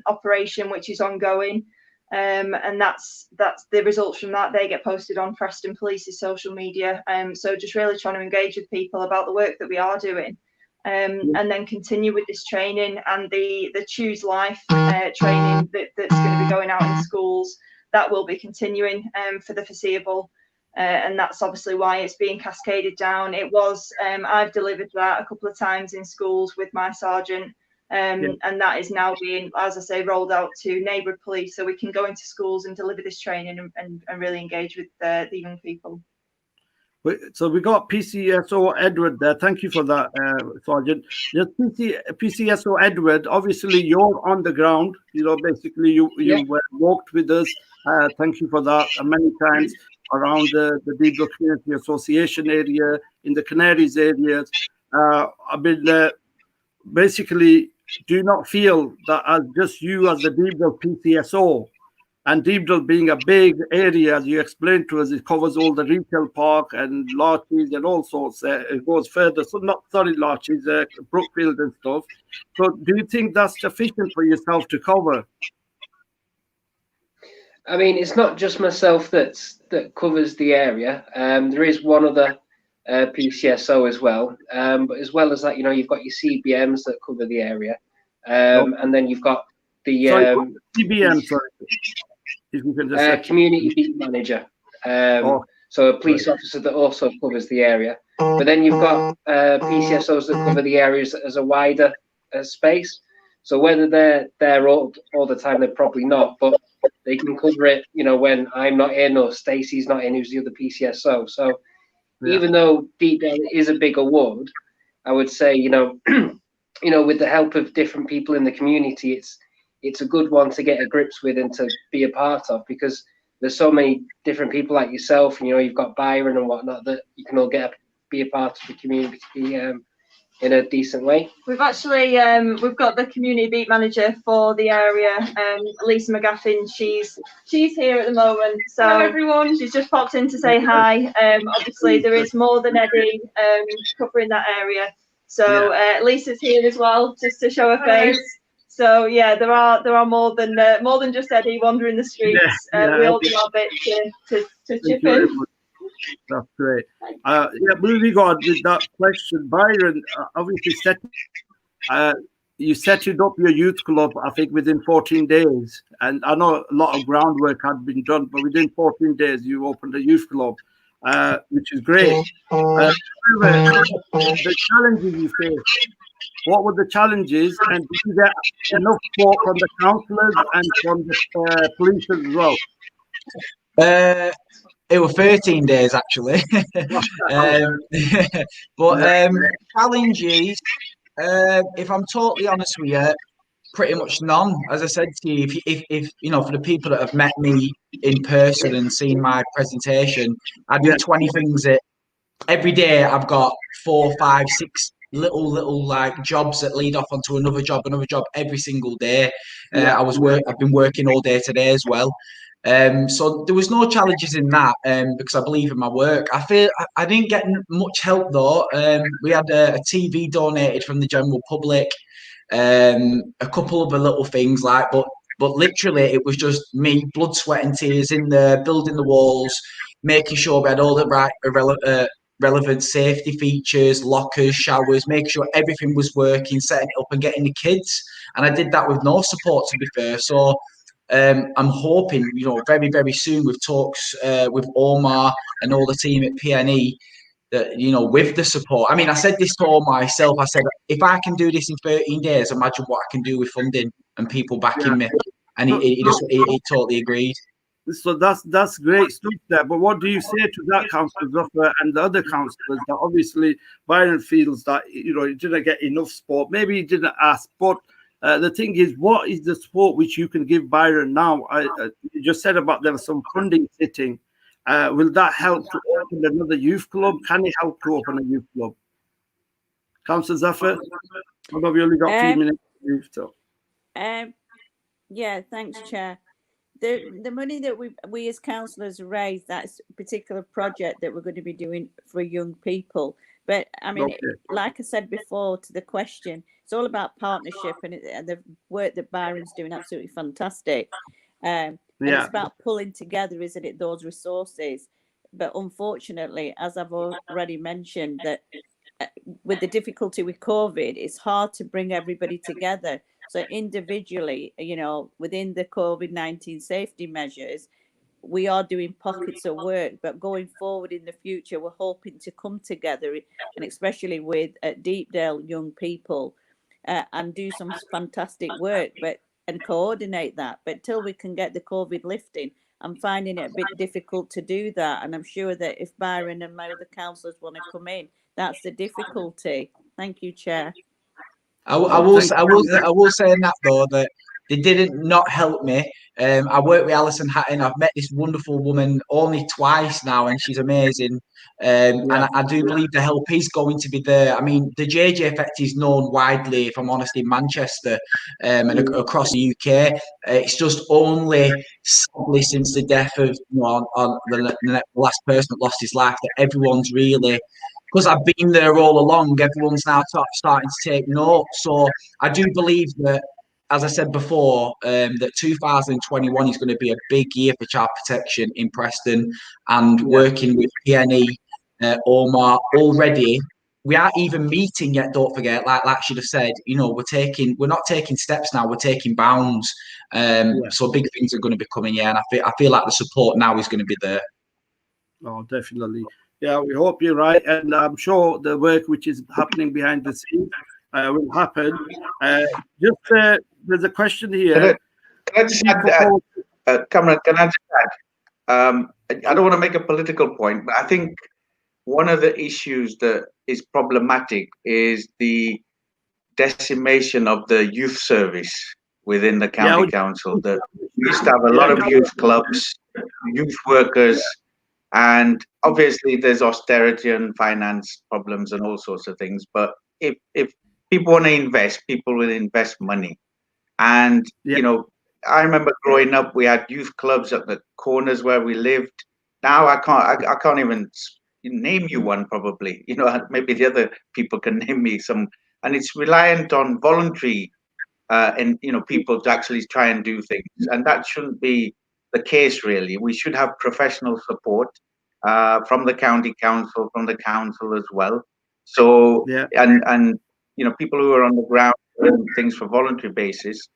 operation, which is ongoing, and that's the results from that. They get posted on Preston Police's social media. So just really trying to engage with people about the work that we are doing, and then continue with this training and the Choose Life training that's going to be going out in schools. That will be continuing for the foreseeable. And that's obviously why it's being cascaded down. It was, I've delivered that a couple of times in schools with my sergeant, and that is now being, as I say, rolled out to neighbourhood police, so we can go into schools and deliver this training and really engage with the young people. So we got PCSO Edward there. Thank you for that, Sergeant. Just PCSO Edward, obviously you're on the ground. Basically you walked with us. Thank you for that many times around the Deeble Community Association area, in the Canaries areas. I've been basically, do you not feel that as just you as the Deeble PCSO, and Deeble being a big area, as you explained to us, it covers all the retail park and Larches and all sorts. It goes further. So Larches, Brookfield and stuff. So do you think that's sufficient for yourself to cover? I mean, it's not just myself that covers the area. There is one other PCSO as well. But as well as that, you've got your CBMs that cover the area, and then you've got the CBM. Sorry. Community Beat Manager. So a police officer that also covers the area. But then you've got PCSOs that cover the areas as a wider space. So whether they're there all the time, they're probably not, but they can cover it, when I'm not in or Stacey's not in, who's the other PCSO. So even though Deepdale is a bigger ward, I would say, with the help of different people in the community, it's a good one to get a grips with and to be a part of, because there's so many different people like yourself, and you've got Byron and whatnot, that you can all be a part of the community in a decent way. We've actually we've got the community beat manager for the area, Lisa McGaffin. She's here at the moment. So hello everyone. She's just popped in to say hi. Obviously there is more than Eddie covering that area. So Lisa's here as well, just to show her face. So yeah, there are more than just Eddie wandering the streets. We all do our bit to chip in. That's great. Moving on with that question, Byron, obviously you set up your youth club, I think, within 14 days. And I know a lot of groundwork had been done, but within 14 days, you opened a youth club, which is great. The challenges you faced, what were the challenges? And did you get enough support from the councillors and from the police as well? It was 13 days actually. But challenges, if I'm totally honest with you, pretty much none. As I said to you, if for the people that have met me in person and seen my presentation, I do 20 things that every day I've got 4, 5, 6 little like jobs that lead off onto another job every single day. I've been working all day today as well. So there was no challenges in that because I believe in my work. I feel I didn't get much help though. We had a TV donated from the general public, a couple of little things but literally it was just me, blood, sweat and tears in there, building the walls, making sure we had all the right relevant safety features, lockers, showers, making sure everything was working, setting it up and getting the kids. And I did that with no support, to be fair. So I'm hoping, very, very soon with talks with Omar and all the team at PNE that, with the support. I mean, I said this to Omar myself. I said, if I can do this in 13 days, imagine what I can do with funding and people backing me. And he totally agreed. So that's great stuff there. But what do you say to that councillor and the other councillors that obviously Byron feels that, he didn't get enough support? Maybe he didn't ask, but the thing is, what is the support which you can give Byron now? You just said about there was some funding sitting. Will that help to open another youth club? Can it help to open a youth club? Councillor Zafar, we've only got a few minutes to move, so. Yeah, thanks, Chair. The money that we as councillors raised, that's a particular project that we're going to be doing for young people. But I mean, like I said before to the question, it's all about partnership, and the work that Byron's doing absolutely fantastic. And it's about pulling together, isn't it, those resources. But unfortunately, as I've already mentioned, that with the difficulty with COVID, it's hard to bring everybody together. So individually, you know, within the COVID-19 safety measures, we are doing pockets of work, but going forward in the future, we're hoping to come together, and especially with Deepdale young people, and do some fantastic work, and coordinate that. But till we can get the COVID lifting, I'm finding it a bit difficult to do that. And I'm sure that if Byron and my other councillors want to come in, that's the difficulty. Thank you, Chair. I will say in that though that they didn't not help me. I work with Alison Hatton. I've met this wonderful woman only twice now, and she's amazing. And I do believe the help is going to be there. I mean, the JJ effect is known widely, if I'm honest, in Manchester and across the UK. It's just only sadly since the death of the last person that lost his life that everyone's really. Because I've been there all along, everyone's now starting to take note. So I do believe that, as I said before, that 2021 is going to be a big year for child protection in Preston, and working with PNE, Omar already. We aren't even meeting yet. Don't forget, like I should have said, you know, we're not taking steps now. We're taking bounds. So big things are going to be coming. Yeah, and I feel like the support now is going to be there. Oh, definitely. Yeah, we hope you're right, and I'm sure the work which is happening behind the scenes will happen. There's a question here. Can I just add, Cameron, can I just add? I don't want to make a political point, but I think one of the issues that is problematic is the decimation of the youth service within the county council. We used to have a lot of youth clubs, youth workers, and obviously there's austerity and finance problems and all sorts of things. But if people want to invest, people will invest money. And, you know, I remember growing up, we had youth clubs at the corners where we lived. Now I can't even name you one, probably. You know, maybe the other people can name me some. And it's reliant on voluntary and, you know, people to actually try and do things. And that shouldn't be the case, really. We should have professional support from the county council, from the council as well. So, and you know, people who are on the ground doing things for voluntary basis,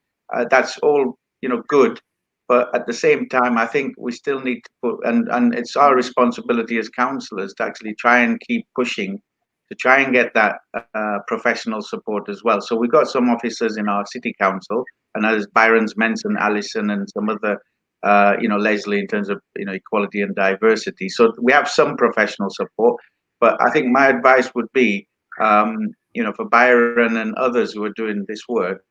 that's all, you know, good. But at the same time, I think we still need to put, and it's our responsibility as councillors to actually try and keep pushing to try and get that professional support as well. So we've got some officers in our city council, and as Byron's mentioned, Alison and some other, you know, Leslie, in terms of, you know, equality and diversity. So we have some professional support, but I think my advice would be, you know, for Byron and others who are doing this work,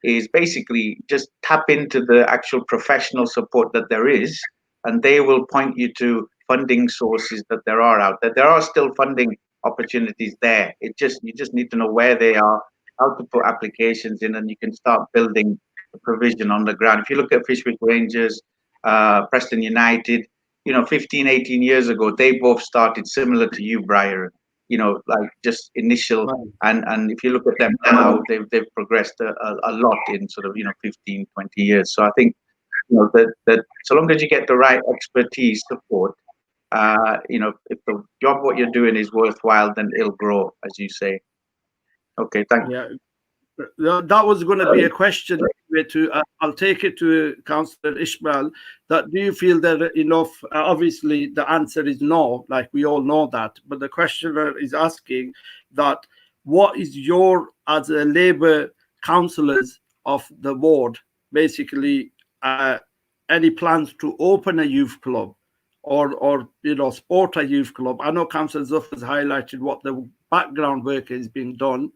is basically just tap into the actual professional support that there is, and they will point you to funding sources that there are out there. There are still funding opportunities there. You just need to know where they are, how to put applications in, and you can start building the provision on the ground. If you look at Fishwick Rangers, Preston United, you know, 15, 18 years ago, they both started similar to you, Briar, you know, like just initial, and if you look at them now, they've progressed a lot in sort of, you know, 15, 20 years. So I think, you know, that so long as you get the right expertise support, you know, if the job what you're doing is worthwhile, then it'll grow, as you say. Okay, thank you. Yeah, that was going to be a question. I'll take it to Councillor Ishmael. That do you feel that enough? Obviously, the answer is no. Like we all know that, but the questioner is asking that what is your, as a Labour councillors of the ward, basically, any plans to open a youth club? Or you know, support a youth club. I know Councillor Zuff has highlighted what the background work is being done,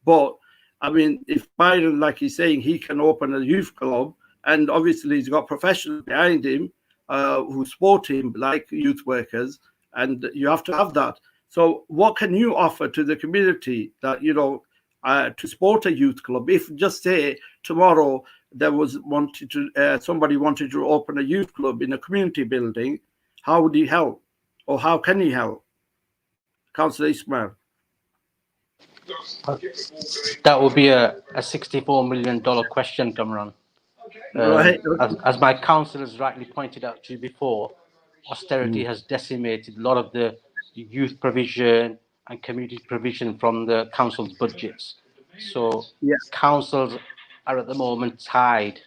but I mean, if Byron, like he's saying, he can open a youth club, and obviously he's got professionals behind him who support him, like youth workers, and you have to have that. So what can you offer to the community that, you know, to support a youth club? If just say tomorrow there was somebody wanted to open a youth club in a community building, how would he help, or how can he help? Councillor Ismail. That would be a $64 million question, Cameron. Right. As my councillors rightly pointed out to you before, austerity has decimated a lot of the youth provision and community provision from the council's budgets. So councils are at the moment tied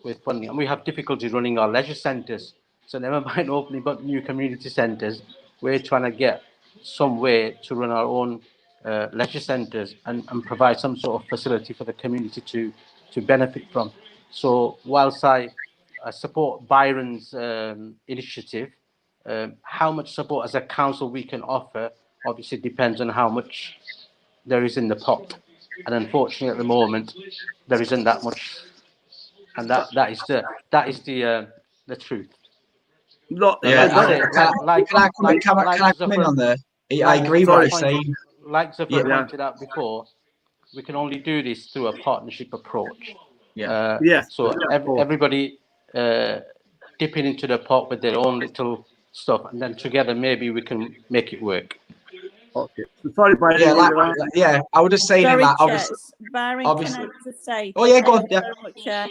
with funding, and we have difficulty running our leisure centres. So never mind opening up new community centres, we're trying to get some way to run our own leisure centres and provide some sort of facility for the community to benefit from. So whilst I support Byron's initiative, how much support as a council we can offer obviously depends on how much there is in the pot. And unfortunately at the moment, there isn't that much. And that is the truth. No, yeah, can I come in on there? I agree with what you're saying. Like Zafar pointed out before, we can only do this through a partnership approach. So everybody dipping into the pot with their own little stuff, and then together maybe we can make it work. Okay. Sorry, Byron. I would just say that. Byron, can I just say? Oh yeah, go on. Yeah.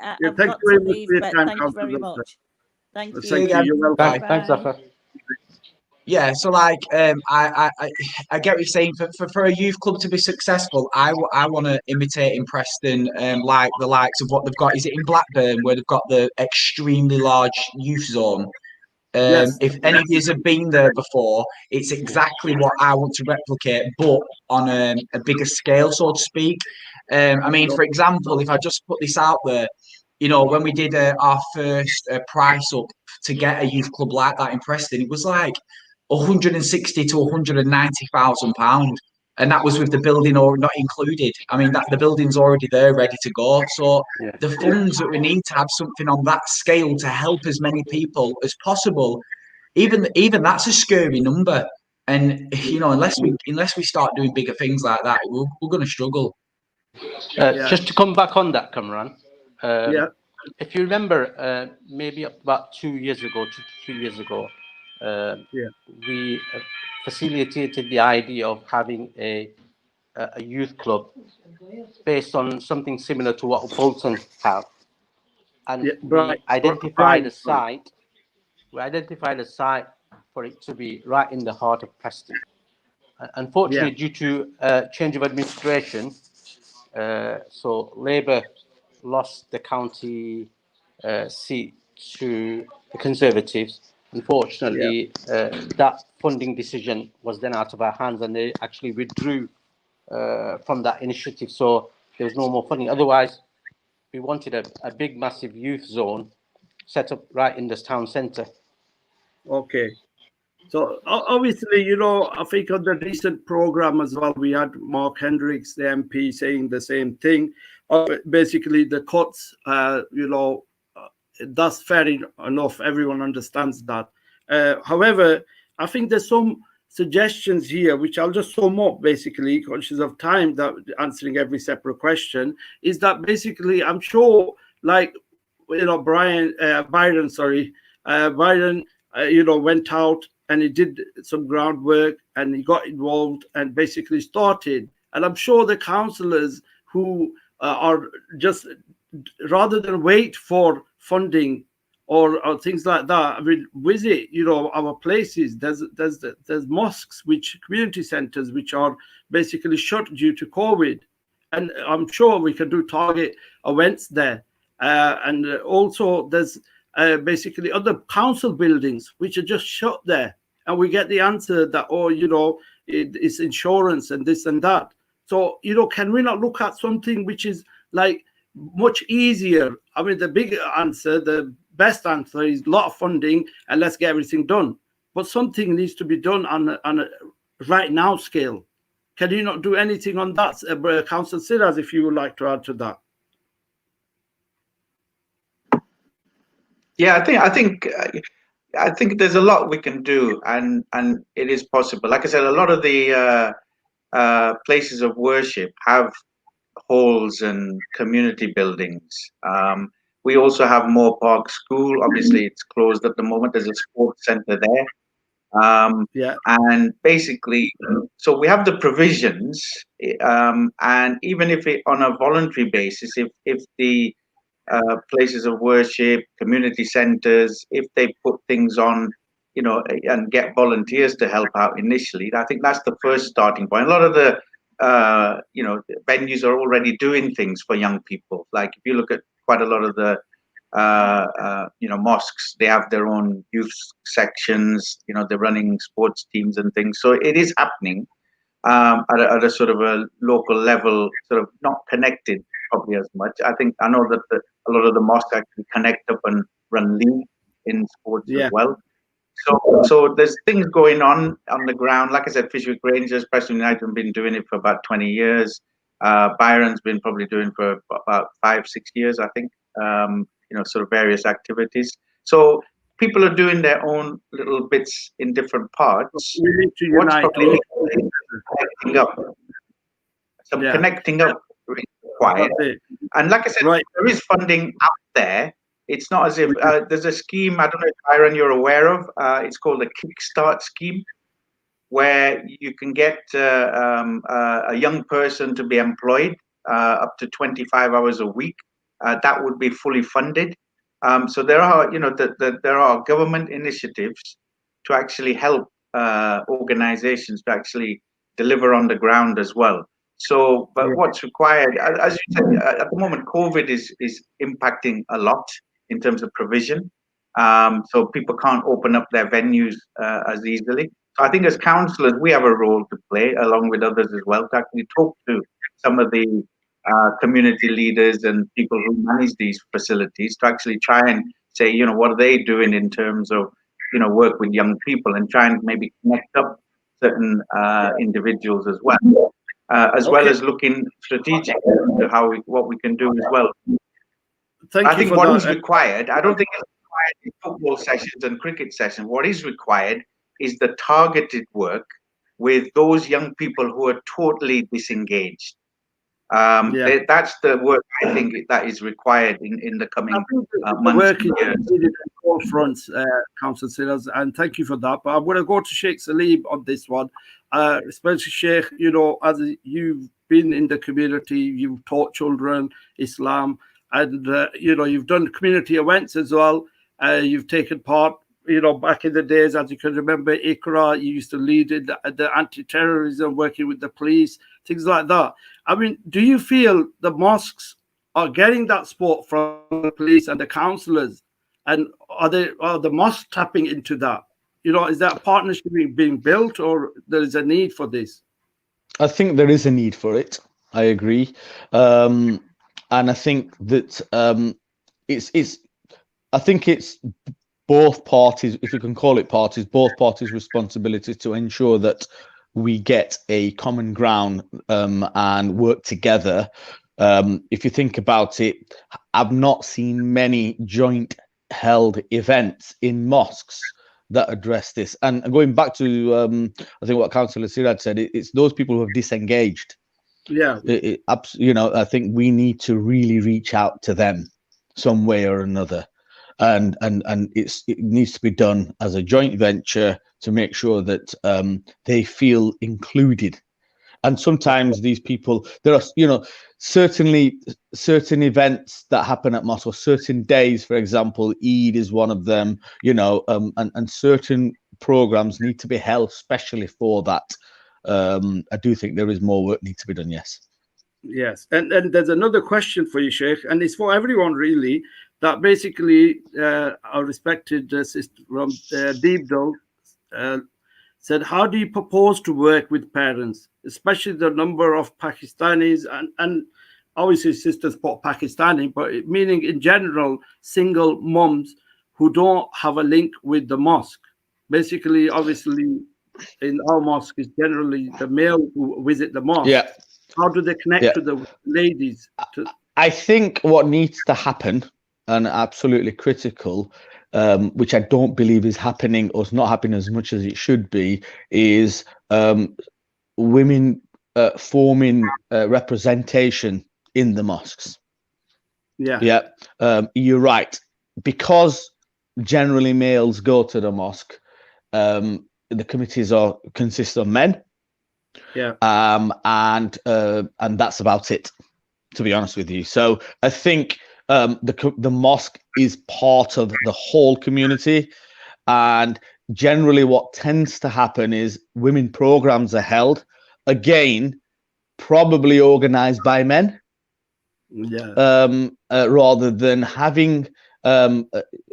I've got to leave, but thank you very much. Thank you. Thank you. You're welcome. Thanks, Zafar. Yeah, so like I get what you're saying. For a youth club to be successful, I want to imitate in Preston, like the likes of what they've got. Is it in Blackburn where they've got the extremely large youth zone? If any of you have been there before, it's exactly what I want to replicate, but on a bigger scale, so to speak. I mean, for example, if I just put this out there, you know, when we did our first price up to get a youth club like that in Preston, it was like 160 to 190,000 pounds, and that was with the building or not included. I mean, that the building's already there, ready to go. So the funds that we need to have something on that scale to help as many people as possible, even that's a scary number. And you know, unless we start doing bigger things like that, we're going to struggle. Just to come back on that, Cameron. If you remember, maybe about 2 years ago, 2 to 3 years ago, we facilitated the idea of having a youth club based on something similar to what Bolton have, and we identified a site. We identified a site for it to be right in the heart of Preston. Unfortunately, due to change of administration, so Labour lost the county seat to the Conservatives. Unfortunately, that funding decision was then out of our hands, and they actually withdrew from that initiative. So there was no more funding. Otherwise, we wanted a big, massive youth zone set up right in this town centre. Okay. So obviously, you know, I think on the recent program as well, we had Mark Hendricks, the MP, saying the same thing. Basically, the cuts, you know, that's fair enough. Everyone understands that. However, I think there's some suggestions here, which I'll just sum up, basically, conscious of time, that answering every separate question, is that basically, I'm sure, like, you know, Byron, you know, went out and he did some groundwork and he got involved and basically started. And I'm sure the councillors who are just, rather than wait for funding or things like that, I mean, visit, you know, our places. There's mosques, community centres, which are basically shut due to COVID. And I'm sure we can do target events there. And also there's basically other council buildings which are just shut there, and we get the answer that, oh, you know, it's insurance and this and that. So, you know, can we not look at something which is like much easier? I mean, the big answer, the best answer is a lot of funding and let's get everything done. But something needs to be done on a right now scale. Can you not do anything on that, Councillor Siraz, if you would like to add to that? Yeah, I think I think there's a lot we can do, and it is possible. Like I said, a lot of the places of worship have halls and community buildings. We also have Moore Park School. Obviously, it's closed at the moment. There's a sports center there. And basically, so we have the provisions, and even if it on a voluntary basis, if the places of worship, community centers, if they put things on, you know, and get volunteers to help out initially, I think that's the first starting point. A lot of the you know, venues are already doing things for young people. Like if you look at quite a lot of the you know, mosques, they have their own youth sections, you know, they're running sports teams and things. So it is happening at a sort of a local level, sort of not connected probably as much. I know that a lot of the mosques actually connect up and run league in sports as well. So there's things going on the ground. Like I said, Fishwick Rangers, Preston United have been doing it for about 20 years. Byron's been probably doing for about 5-6 years, I think. You know, sort of various activities. So people are doing their own little bits in different parts. We need to What's unite. probably connecting up? Some connecting up required. And like I said, there is funding out there. It's not as if there's a scheme, I don't know if Byron you're aware of, it's called a Kickstart scheme, where you can get a young person to be employed up to 25 hours a week. That would be fully funded. So there are, you know, there are government initiatives to actually help organizations to actually deliver on the ground as well. So, but what's required, as you said, at the moment, COVID is impacting a lot in terms of provision. So people can't open up their venues as easily. So I think as councillors, we have a role to play along with others as well to actually talk to some of the community leaders and people who manage these facilities to actually try and say, you know, what are they doing in terms of, you know, work with young people and try and maybe connect up certain individuals as well. As well as looking strategic to what we can do as well. I think what is required, I don't think it's required in football sessions and cricket sessions. What is required is the targeted work with those young people who are totally disengaged. That's the work I think that is required in the coming months and years. On all fronts, Councillor Silas, and thank you for that. But I'm going to go to Sheikh Salim on this one, especially Sheikh. You know, as you've been in the community, you've taught children Islam, and you know, you've done community events as well. You've taken part. You know, back in the days, as you can remember, Iqra, you used to lead in the anti-terrorism, working with the police, things like that. I mean, do you feel the mosques are getting that support from the police and the councillors? And are the mosques tapping into that? You know, is that partnership being built, or there is a need for this? I think there is a need for it. I agree. And I think that I think it's both parties, if you can call it parties, both parties' responsibility to ensure that we get a common ground and work together. If you think about it, I've not seen many joint held events in mosques that address this. And going back to, I think what Councillor Siraj said, it's those people who have disengaged. Yeah. You know, I think we need to really reach out to them some way or another. And it needs to be done as a joint venture to make sure that they feel included. And sometimes these people, there are, you know, certainly certain events that happen at mosque, or certain days, for example, Eid is one of them, you know, and certain programs need to be held specially for that. I do think there is more work need to be done, yes. Yes, and there's another question for you, Sheikh, and it's for everyone really, that basically our respected sister from Deepdale said, how do you propose to work with parents, especially the number of Pakistanis and obviously sisters put Pakistani, but meaning in general, single moms who don't have a link with the mosque. Basically, obviously, in our mosque is generally the male who visit the mosque. Yeah. How do they connect to the ladies? I think what needs to happen, and absolutely critical, which I don't believe is happening, or is not happening as much as it should be, is women forming representation in the mosques. Yeah, you're right. Because generally males go to the mosque, the committees consist of men. Yeah. And that's about it, to be honest with you. So I think the mosque is part of the whole community, and generally what tends to happen is women programs are held, again, probably organized by men. Yeah. Rather than having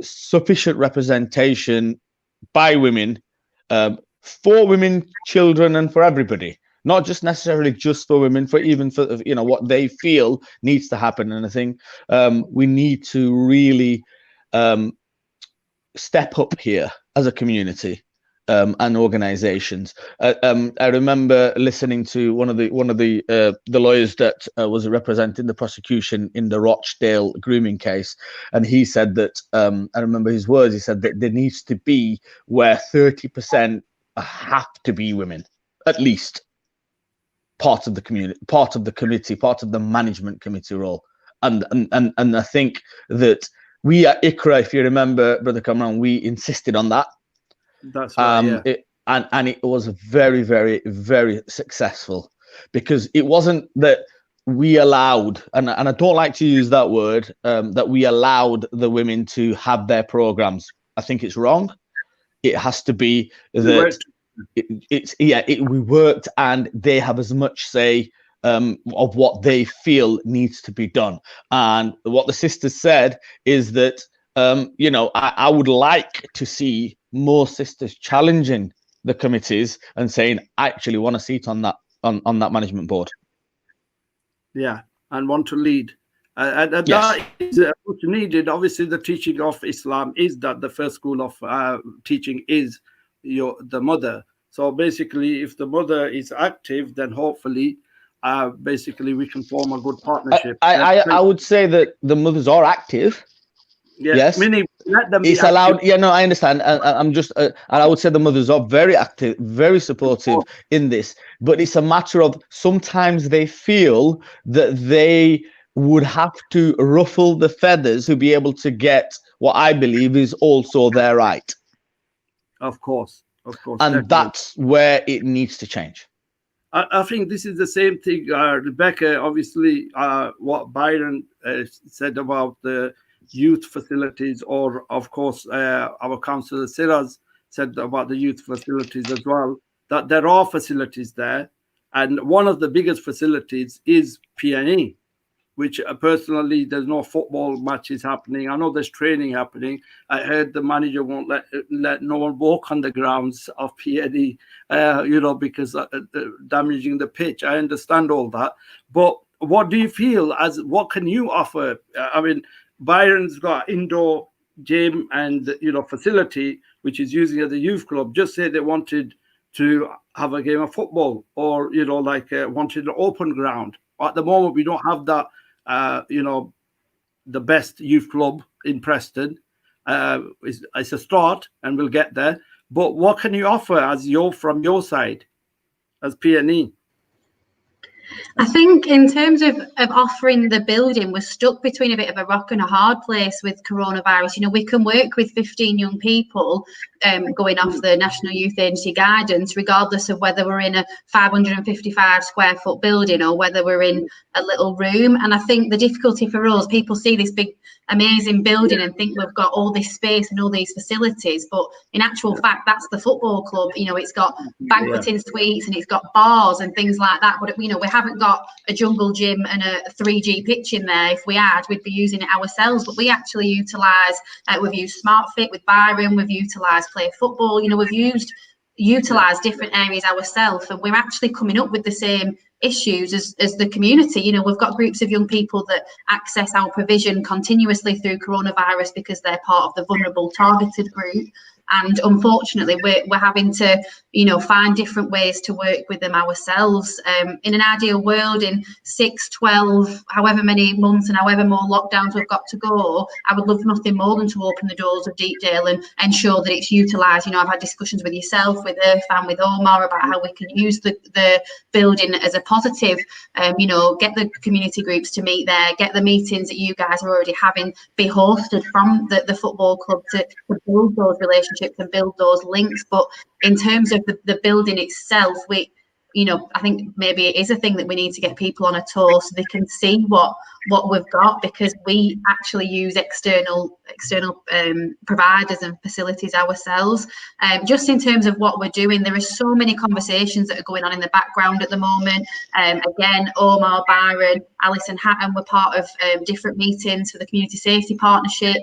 sufficient representation by women, for women, children, and for everybody. Not just necessarily just for women, for even for what they feel needs to happen. And I think we need to really step up here as a community and organizations. I remember listening to one of the lawyers that was representing the prosecution in the Rochdale grooming case, and he said that I remember his words. He said that there needs to be where 30% have to be women, at least part of the community, part of the committee, part of the management committee role. And I think that we at ICRA, if you remember, Brother Kamran, we insisted on that. That's right. Yeah. And it was very, very, very successful, because it wasn't that we allowed, and I don't like to use that word, that we allowed the women to have their programs. I think it's wrong. It has to be that we worked, and they have as much say of what they feel needs to be done. And what the sisters said is that I would like to see more sisters challenging the committees and saying, I actually want a seat on that management board. Yeah, and want to lead. And yes. That is what's needed. Obviously, the teaching of Islam is that the first school of teaching is the mother. So basically, if the mother is active, then hopefully, basically, we can form a good partnership. I would say that the mothers are active. Yeah, yes, meaning let them it's be allowed. active. Yeah, no, I understand. I'm just, and I would say the mothers are very active, very supportive in this. But it's a matter of sometimes they feel that they would have to ruffle the feathers to be able to get what I believe is also their right. Of course, and definitely. That's where it needs to change. I think this is the same thing, Rebecca. Obviously, what Byron said about the youth facilities, or of course our councillor Siraz said about the youth facilities as well, that there are facilities there, and one of the biggest facilities is PNE, which personally there's no football matches happening. I know there's training happening. I heard the manager won't let no one walk on the grounds of PNE, because damaging the pitch. I understand all that, but what do you feel what can you offer? I mean, Byron's got indoor gym and facility which is using as a youth club. Just say they wanted to have a game of football, or wanted an open ground. At the moment, we don't have that. The best youth club in Preston. It's a start, and we'll get there. But what can you offer from your side as PNE? I think in terms of offering the building, we're stuck between a bit of a rock and a hard place with coronavirus. We can work with 15 young people going off the National Youth Agency guidance, regardless of whether we're in a 555 square foot building or whether we're in a little room. And I think the difficulty for us, people see this big, amazing building and think we've got all this space and all these facilities, but in actual fact, that's the football club. It's got banqueting suites and it's got bars and things like that, but we haven't got a jungle gym and a 3G pitch in there. If we had, we'd be using it ourselves, but we actually utilize, we've used SmartFit with Byron, we've utilized Play Football, we've utilize different areas ourselves, and we're actually coming up with the same issues as the community. We've got groups of young people that access our provision continuously through coronavirus because they're part of the vulnerable targeted group, and unfortunately we're having to find different ways to work with them ourselves. In an ideal world, in 6, 12, however many months and however more lockdowns we've got to go, I would love nothing more than to open the doors of Deepdale and ensure that it's utilised. I've had discussions with yourself, with Irfan, with Omar about how we can use the building as a positive. Get the community groups to meet there, get the meetings that you guys are already having be hosted from the football club to build those relationships and build those links. But in terms of the building itself, I think maybe it is a thing that we need to get people on a tour so they can see what we've got, because we actually use external providers and facilities ourselves. Just in terms of what we're doing, there are so many conversations that are going on in the background at the moment. Again, Omar, Byron, Alice and Hatton were part of different meetings for the Community Safety Partnership.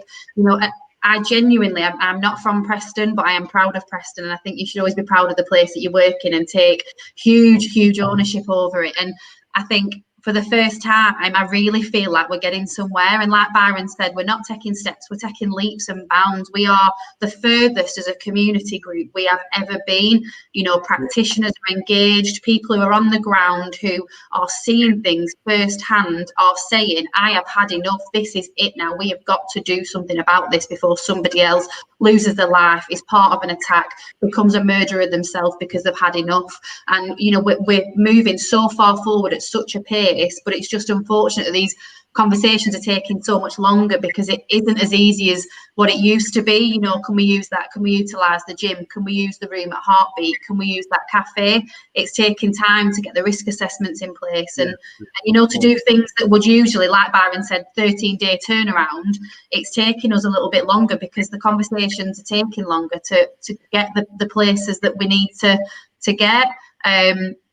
I genuinely, I'm not from Preston, but I am proud of Preston, and I think you should always be proud of the place that you work in and take huge ownership over it. And I think for the first time, I really feel like we're getting somewhere. And like Byron said, we're not taking steps, we're taking leaps and bounds. We are the furthest as a community group we have ever been. Practitioners are engaged, people who are on the ground, who are seeing things firsthand, are saying, I have had enough, this is it now. We have got to do something about this before somebody else loses their life, is part of an attack, becomes a murderer themselves because they've had enough. And, we're moving so far forward at such a pace, but it's just unfortunate that these conversations are taking so much longer because it isn't as easy as what it used to be. Can we use that? Can we utilise the gym? Can we use the room at Heartbeat? Can we use that cafe? It's taking time to get the risk assessments in place and to do things that would usually, like Byron said, 13-day turnaround. It's taking us a little bit longer because the conversations are taking longer to get the places that we need to get.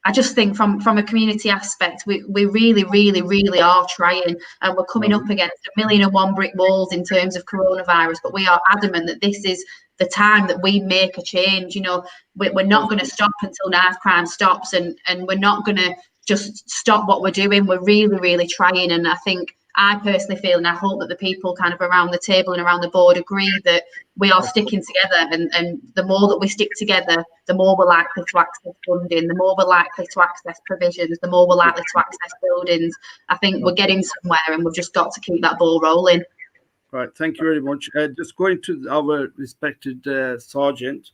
I just think from a community aspect, we really are trying, and we're coming up against 1,000,001 brick walls in terms of coronavirus, but we are adamant that this is the time that we make a change. We're not going to stop until knife crime stops, and we're not going to just stop what we're doing. We're really trying, and I think I personally feel, and I hope that the people kind of around the table and around the board agree, that we are sticking together, and the more that we stick together, the more we're likely to access funding, the more we're likely to access provisions, the more we're likely to access buildings. I think we're getting somewhere, and we've just got to keep that ball rolling. Right, thank you very much. Just going to our respected Sergeant.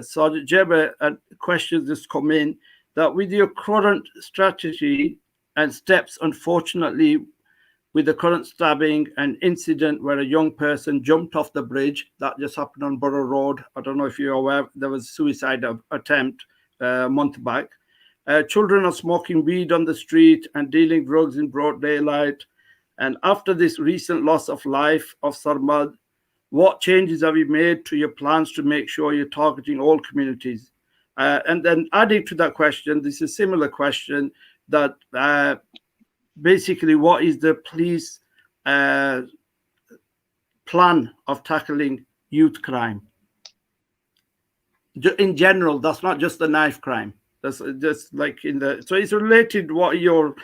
Sergeant Jebba, questions just come in that with your current strategy and steps, unfortunately, with the current stabbing and incident where a young person jumped off the bridge that just happened on Borough Road. I don't know if you're aware, there was a suicide attempt a month back. Children are smoking weed on the street and dealing drugs in broad daylight. And after this recent loss of life of Sarmad, what changes have you made to your plans to make sure you're targeting all communities? And then adding to that question, this is a similar question that basically, what is the police plan of tackling youth crime? In general, that's not just the knife crime. That's just like so it's related. What are your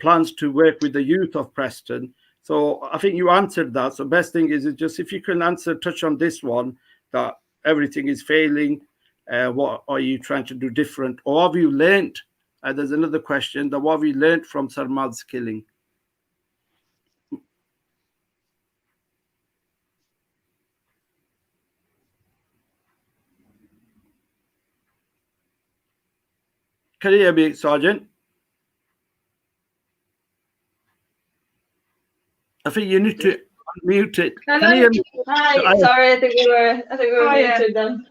plans to work with the youth of Preston? So I think you answered that. So best thing is just if you can touch on this one, that everything is failing. What are you trying to do different? Or have you learned? There's another question, that what have you learned from Sarmad's killing? Can you hear me, Sergeant? I think you need to unmute it. Hello. Can you hear me? Hi. Sorry, I think we were muted then.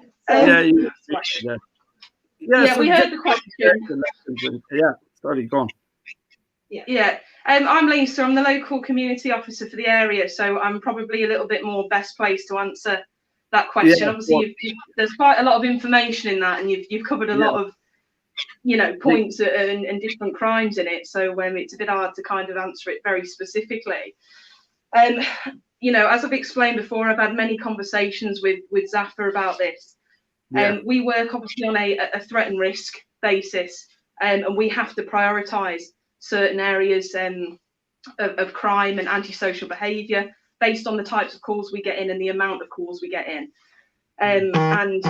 Yeah, we heard the question. Yeah, sorry, go on. Yeah. I'm Lisa. I'm the local community officer for the area, so I'm probably a little bit more best placed to answer that question. Yeah, obviously, there's quite a lot of information in that, and you've covered a lot of points and different crimes in it. So it's a bit hard to kind of answer it very specifically. As I've explained before, I've had many conversations with Zafar about this. We work obviously on a threat and risk basis, and we have to prioritise certain areas of crime and antisocial behaviour based on the types of calls we get in and the amount of calls we get in. And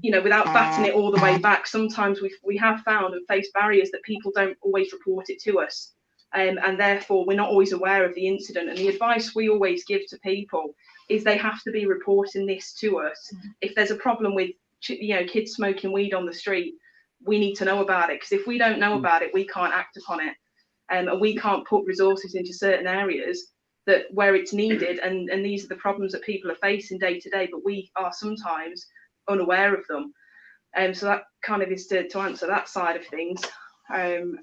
you know, without batting it all the way back, sometimes we have found and faced barriers that people don't always report it to us, and therefore we're not always aware of the incident. And the advice we always give to people is they have to be reporting this to us. If there's a problem with, you know, kids smoking weed on the street, we need to know about it, because if we don't know about it, we can't act upon it, and we can't put resources into certain areas that where it's needed, and these are the problems that people are facing day to day, but we are sometimes unaware of them. So that kind of is to answer that side of things. To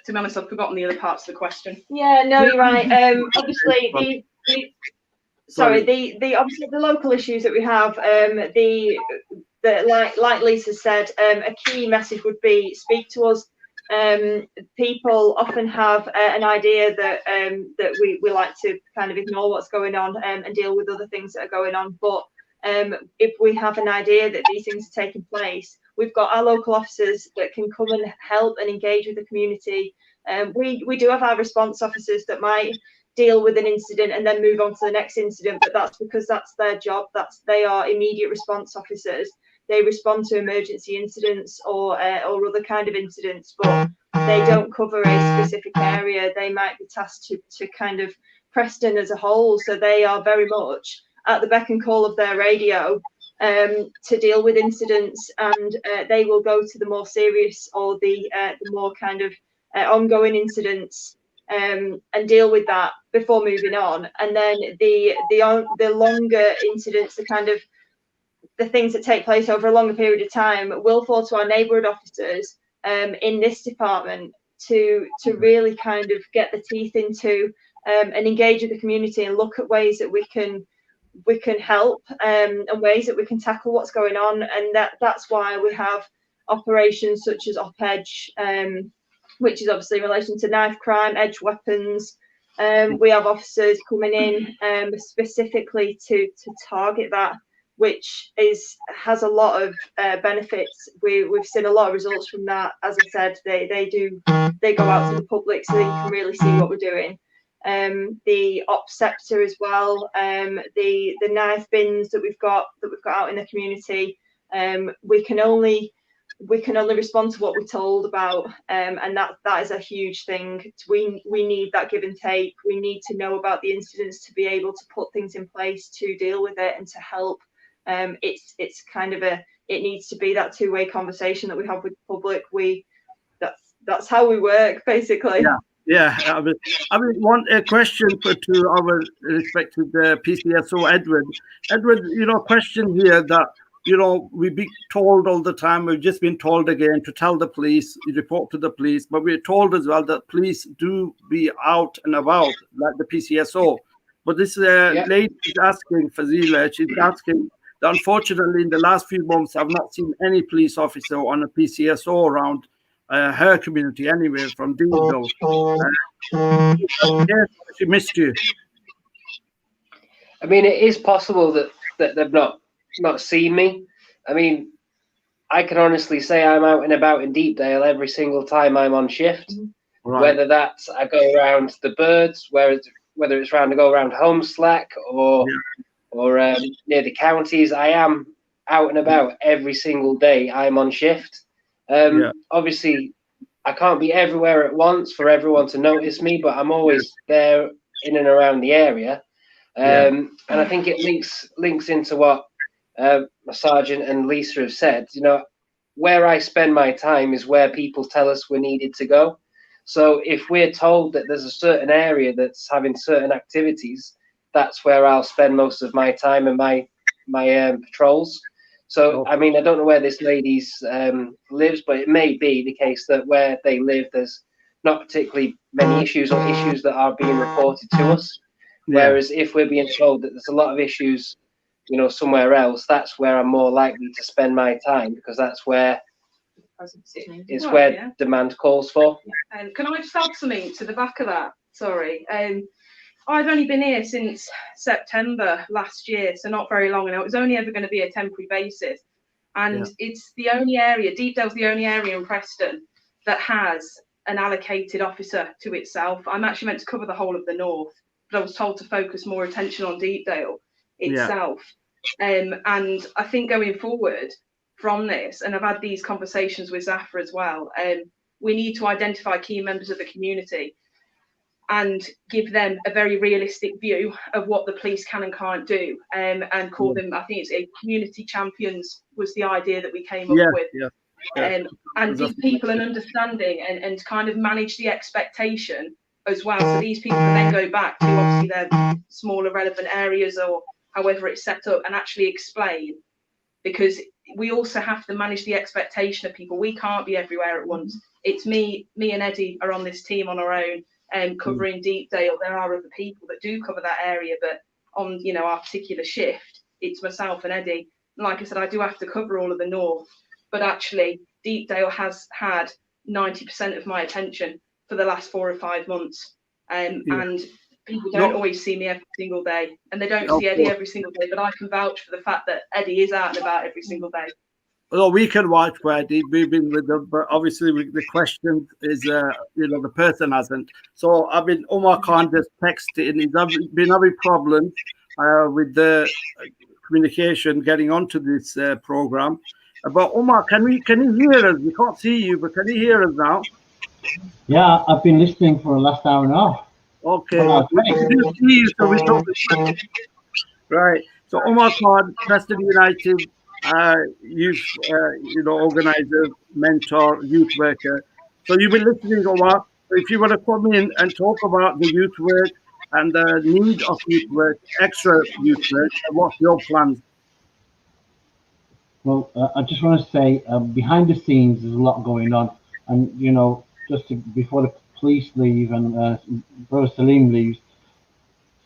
be honest, I've forgotten the other parts of the question. Yeah, no, you're right. Obviously, obviously the local issues that we have, like Lisa said, a key message would be speak to us. People often have an idea that we like to kind of ignore what's going on and deal with other things that are going on. But if we have an idea that these things are taking place, we've got our local officers that can come and help and engage with the community. We do have our response officers that might deal with an incident and then move on to the next incident, but that's because that's their job. They are immediate response officers. They respond to emergency incidents or other kind of incidents, but they don't cover a specific area. They might be tasked to kind of Preston as a whole. So they are very much at the beck and call of their radio to deal with incidents, and they will go to the more serious or the more kind of ongoing incidents and deal with that before moving on. And then the longer incidents, the kind of the things that take place over a longer period of time, will fall to our neighbourhood officers in this department to really kind of get the teeth into and engage with the community and look at ways that we can help and ways that we can tackle what's going on. And that's why we have operations such as Op-Edge, which is obviously in relation to knife crime, edge weapons. We have officers coming in specifically to target that, which has a lot of benefits. We've seen a lot of results from that. As I said, they go out to the public so they can really see what we're doing. The op sector as well, the knife bins that we've got out in the community. We can only respond to what we're told about, and that is a huge thing. We need that give and take. We need to know about the incidents to be able to put things in place to deal with it and to help. It's kind of it needs to be that two-way conversation that we have with the public. That's how we work, basically. Yeah. I mean, a question to our respected PCSO Edward. Edward, question here that we be told all the time. We've just been told again to tell the police, report to the police, but we're told as well that police do be out and about, like the PCSO. But this lady is asking, Fazila, she's asking. Unfortunately, in the last few months, I've not seen any police officer on a PCSO around her community anywhere from Deansville. Yes, she missed you. I mean, it is possible that they've not seen me. I mean, I can honestly say I'm out and about in Deepdale every single time I'm on shift. Right. Whether that's I go around the birds, whether it's around to go around Home Slack or near the counties, I am out and about every single day. I'm on shift. Obviously, I can't be everywhere at once for everyone to notice me, but I'm always there in and around the area. And I think it links into what Sergeant and Lisa have said. Where I spend my time is where people tell us we're needed to go. So if we're told that there's a certain area that's having certain activities, that's where I'll spend most of my time and my patrols. So, I mean, I don't know where this lady's lives, but it may be the case that where they live, there's not particularly many issues or issues that are being reported to us. Whereas if we're being told that there's a lot of issues, somewhere else, that's where I'm more likely to spend my time, because that's where demand calls for. Can I just add something to the back of that? Sorry. I've only been here since September last year, so not very long, and it was only ever going to be a temporary basis. And it's the only area, Deepdale's the only area in Preston that has an allocated officer to itself. I'm actually meant to cover the whole of the north, but I was told to focus more attention on Deepdale itself. And I think going forward from this, and I've had these conversations with Zafra as well, we need to identify key members of the community and give them a very realistic view of what the police can and can't do, and call them, I think it's community champions was the idea that we came up with. And give people an understanding and kind of manage the expectation as well. So these people can then go back to obviously their smaller relevant areas or however it's set up and actually explain, because we also have to manage the expectation of people. We can't be everywhere at once. It's me and Eddie are on this team on our own, covering Deepdale. There are other people that do cover that area, but on, you know, our particular shift, it's myself and Eddie. And like I said, I do have to cover all of the north, but actually Deepdale has had 90% of my attention for the last 4 or 5 months. And people don't always see me every single day, and they don't see Eddie every single day, but I can vouch for the fact that Eddie is out and about every single day. Well, we can vouch for Eddie. We've been with them, but obviously the question is, you know, the person hasn't. So I mean, Omar Khan just texted. He's been having problems with the communication getting onto this program. But Omar, can you hear us? We can't see you, but can you hear us now? Yeah, I've been listening for the last hour and a half. Okay. Right. So Omar Khan, Preston United youth, you know, organizer, mentor, youth worker. So you've been listening, Omar. If you want to come in and talk about the youth work and the need of youth work, extra youth work, what's your plans? Well, I just want to say, behind the scenes, there's a lot going on, and you know, before the police leave and Brother Salim leaves,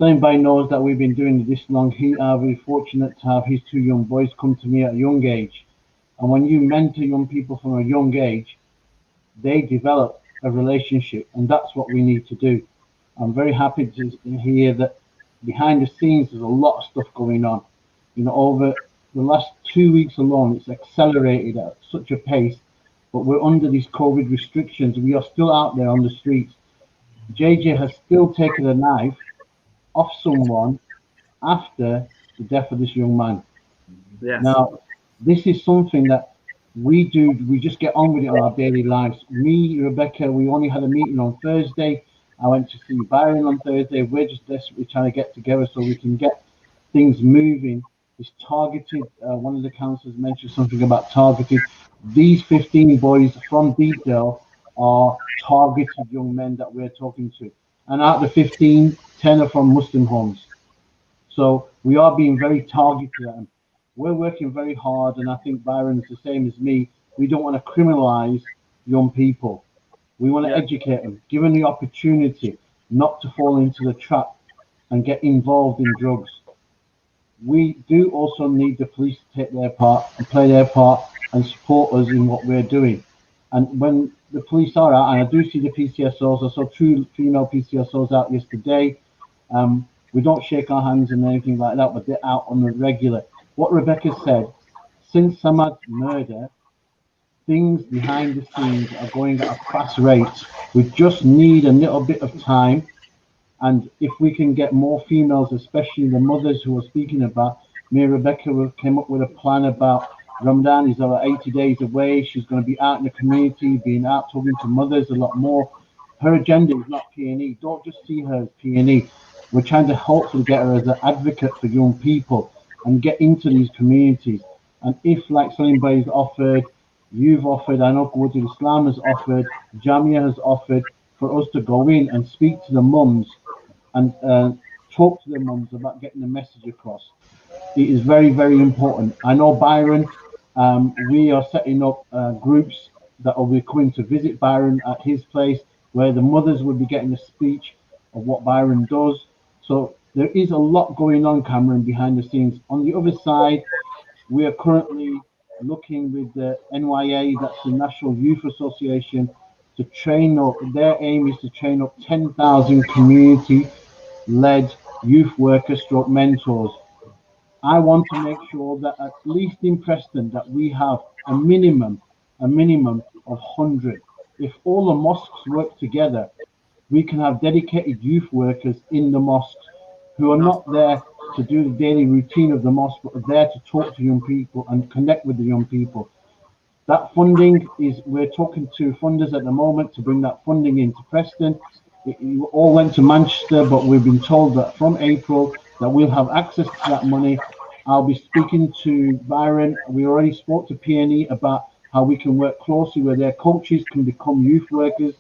anybody knows that we've been doing this long. He are very fortunate to have his 2 young boys come to me at a young age, and when you mentor young people from a young age, they develop a relationship, and that's what we need to do. I'm very happy to hear that behind the scenes there's a lot of stuff going on. You know, over the last 2 weeks alone, it's accelerated at such a pace, but we're under these COVID restrictions. We are still out there on the streets. JJ has still taken a knife off someone after the death of this young man. Yes. Now, this is something that we do. We just get on with it in our daily lives. Me, Rebecca, we only had a meeting on Thursday. I went to see Byron on Thursday. We're just desperately trying to get together so we can get things moving. It's targeted. One of the councillors mentioned something about targeted. These 15 boys from Deepdale are targeted young men that we're talking to. And out of the 15, 10 are from Muslim homes. So we are being very targeted at them. We're working very hard, and I think Byron's the same as me. We don't want to criminalize young people. We want to educate them, give them the opportunity not to fall into the trap and get involved in drugs. We do also need the police to take their part and play their part and support us in what we're doing. And when the police are out, and I do see the PCSOs, I saw 2 female PCSOs out yesterday. We don't shake our hands and anything like that, but they're out on the regular. What Rebecca said, since Samad's murder, things behind the scenes are going at a fast rate. We just need a little bit of time. And if we can get more females, especially the mothers who are speaking about, me and Rebecca came up with a plan about Ramadan is about 80 days away. She's going to be out in the community, being out talking to mothers a lot more. Her agenda is not P&E. Don't just see her as P&E. We're trying to hopefully get her as an advocate for young people and get into these communities. And if, like Salim Bey's offered, you've offered, I know Quwwatul Islam has offered, Jamia has offered, for us to go in and speak to the mums and talk to the mums about getting the message across. It is very, very important. I know Byron, we are setting up groups that will be coming to visit Byron at his place, where the mothers will be getting a speech of what Byron does. So there is a lot going on, Cameron, behind the scenes. On the other side, we are currently looking with the NYA, that's the National Youth Association, to train up. Their aim is to train up 10,000 community-led youth workers stroke mentors. I want to make sure that at least in Preston that we have a minimum of 100. If all the mosques work together, we can have dedicated youth workers in the mosques who are not there to do the daily routine of the mosque, but are there to talk to young people and connect with the young people. That funding is, we're talking to funders at the moment to bring that funding into Preston. It all went to Manchester, but we've been told that from April that we'll have access to that money. I'll be speaking to Byron. We already spoke to PNE about how we can work closely where their coaches can become youth workers.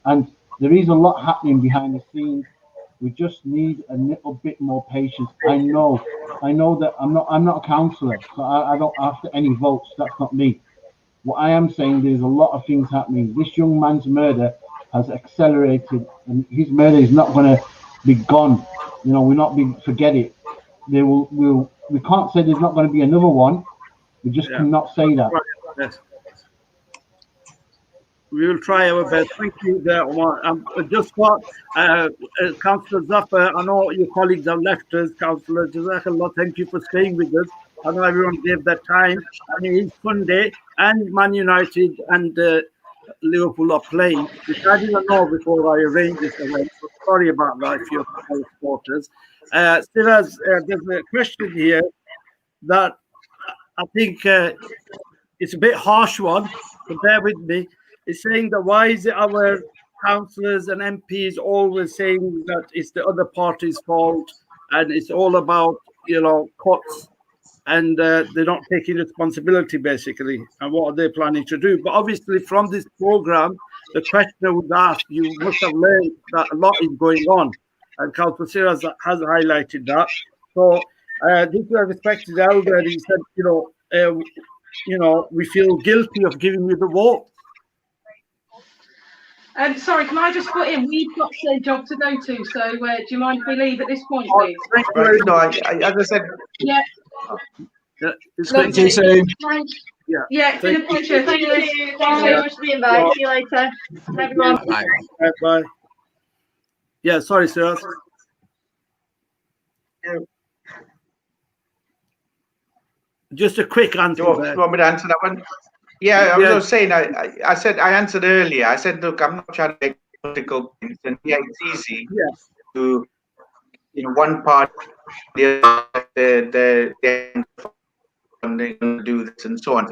And there is a lot happening behind the scenes. We just need a little bit more patience. I know that I'm not a councillor, so I don't after any votes. That's not me. What I am saying, there's a lot of things happening. This young man's murder has accelerated, and his murder is not going to be gone. You know, forget it. We can't say there's not going to be another one. We just cannot say that. Yes. We will try our best. Thank you there, Omar. Just for Councillor Zafar, I know your colleagues have left us. Councillor Jazakallah, thank you for staying with us. I know everyone gave that time. I mean, it's Sunday, and Man United and Liverpool are playing, which I didn't know before I arranged this event. So sorry about that if you're supporters. Siraz, there's a question here that I think it's a bit harsh one, but bear with me. It's saying that why is it our councillors and MPs always saying that it's the other party's fault and it's all about, you know, cuts, and they're not taking responsibility basically, and what are they planning to do? But obviously from this program, the questioner would ask, you must have learned that a lot is going on, and Councillor Siraz has highlighted that. So this is a respected elder, and he said, you know, we feel guilty of giving you the vote. Sorry, can I just put in, we've got a job to go to, so do you mind if we leave at this point, please? No, as I said. Yeah. It's Thank you soon. Yeah, it's been a pleasure. Thank you. Thanks so much for the invite. See you later. Everyone. Bye. Bye. Yeah, sorry, Siraz. Just a quick answer. Do you want me to answer that one? Yeah, I was saying, I said, I answered earlier. I said, look, I'm not trying to make political points. And yeah, it's easy to, you know, one part, they're do this and so on.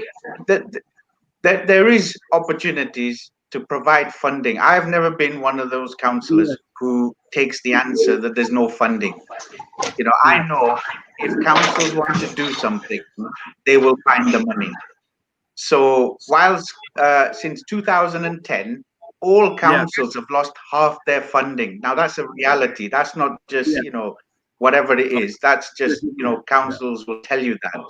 There is opportunities to provide funding. I've never been one of those councillors who takes the answer that there's no funding. You know, I know if councils want to do something, they will find the money. So whilst since 2010, all councils have lost half their funding. Now that's a reality. That's not just, you know, whatever it is. That's just, you know, councils will tell you that.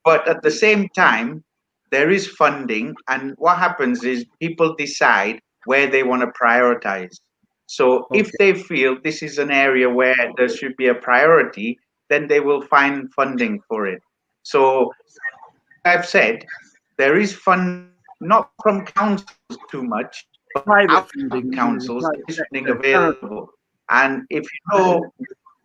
But at the same time, there is funding. And what happens is people decide where they want to prioritize. So if they feel this is an area where there should be a priority, then they will find funding for it. So I've said, there is fund, not from councils too much, but private councils, is funding available. And if you know,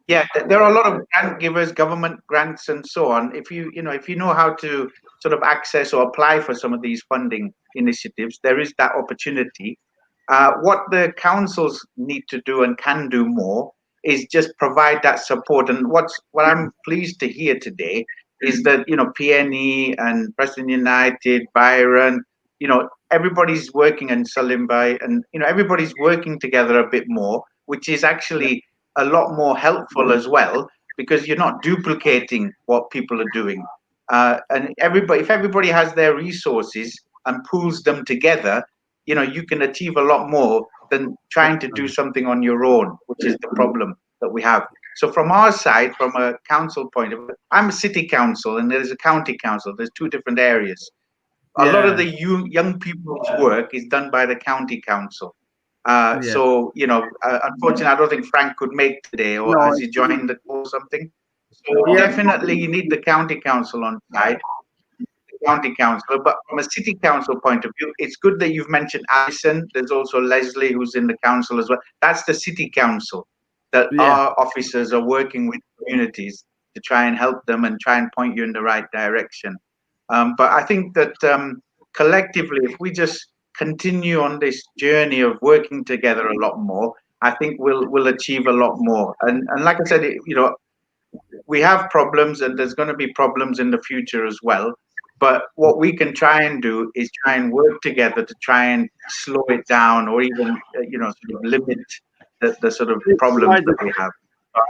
there are a lot of grant givers, government grants and so on. If you know how to sort of access or apply for some of these funding initiatives, there is that opportunity. What the councils need to do and can do more is just provide that support. And what I'm pleased to hear today is that, you know, PNE and Preston United, Byron, you know, everybody's working, and Salimbai, and, you know, everybody's working together a bit more, which is actually a lot more helpful as well, because you're not duplicating what people are doing. And if everybody has their resources and pools them together, you know, you can achieve a lot more than trying to do something on your own, which is the problem that we have. So from our side, from a council point of view, I'm a city council and there's a county council. There's two different areas. A lot of the young people's work is done by the county council. So, you know, unfortunately, I don't think Frank could make today, or has he joined the call or something? So definitely you need the county council on side, the county council. But from a city council point of view, it's good that you've mentioned Alison. There's also Leslie, who's in the council as well. That's the city council that our officers are working with communities to try and help them and try and point you in the right direction. But I think that collectively, if we just continue on this journey of working together a lot more, I think we'll achieve a lot more. And like I said, you know, we have problems, and there's going to be problems in the future as well. But what we can try and do is try and work together to try and slow it down, or even sort of limit the sort of problems that we have.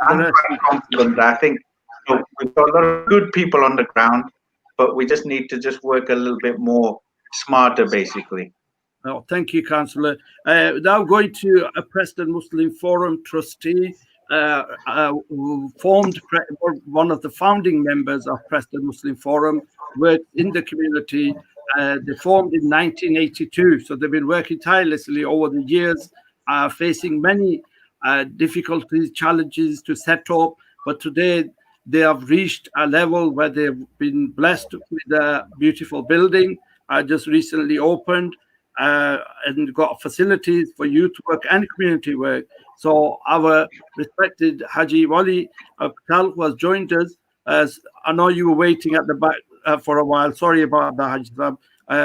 I'm quite confident. I think we've got a lot of good people on the ground, but we just need to just work a little bit more smarter, basically. Oh, thank you, Councillor. Now going to a Preston Muslim Forum trustee, who formed one of the founding members of Preston Muslim Forum, worked in the community. They formed in 1982, so they've been working tirelessly over the years, facing many difficulties, challenges to set up, but today they have reached a level where they've been blessed with a beautiful building, just recently opened, and got facilities for youth work and community work. So our respected Haji Wali Patel, who has joined us, as I know you were waiting at the back for a while. Sorry about that, Haji Saab.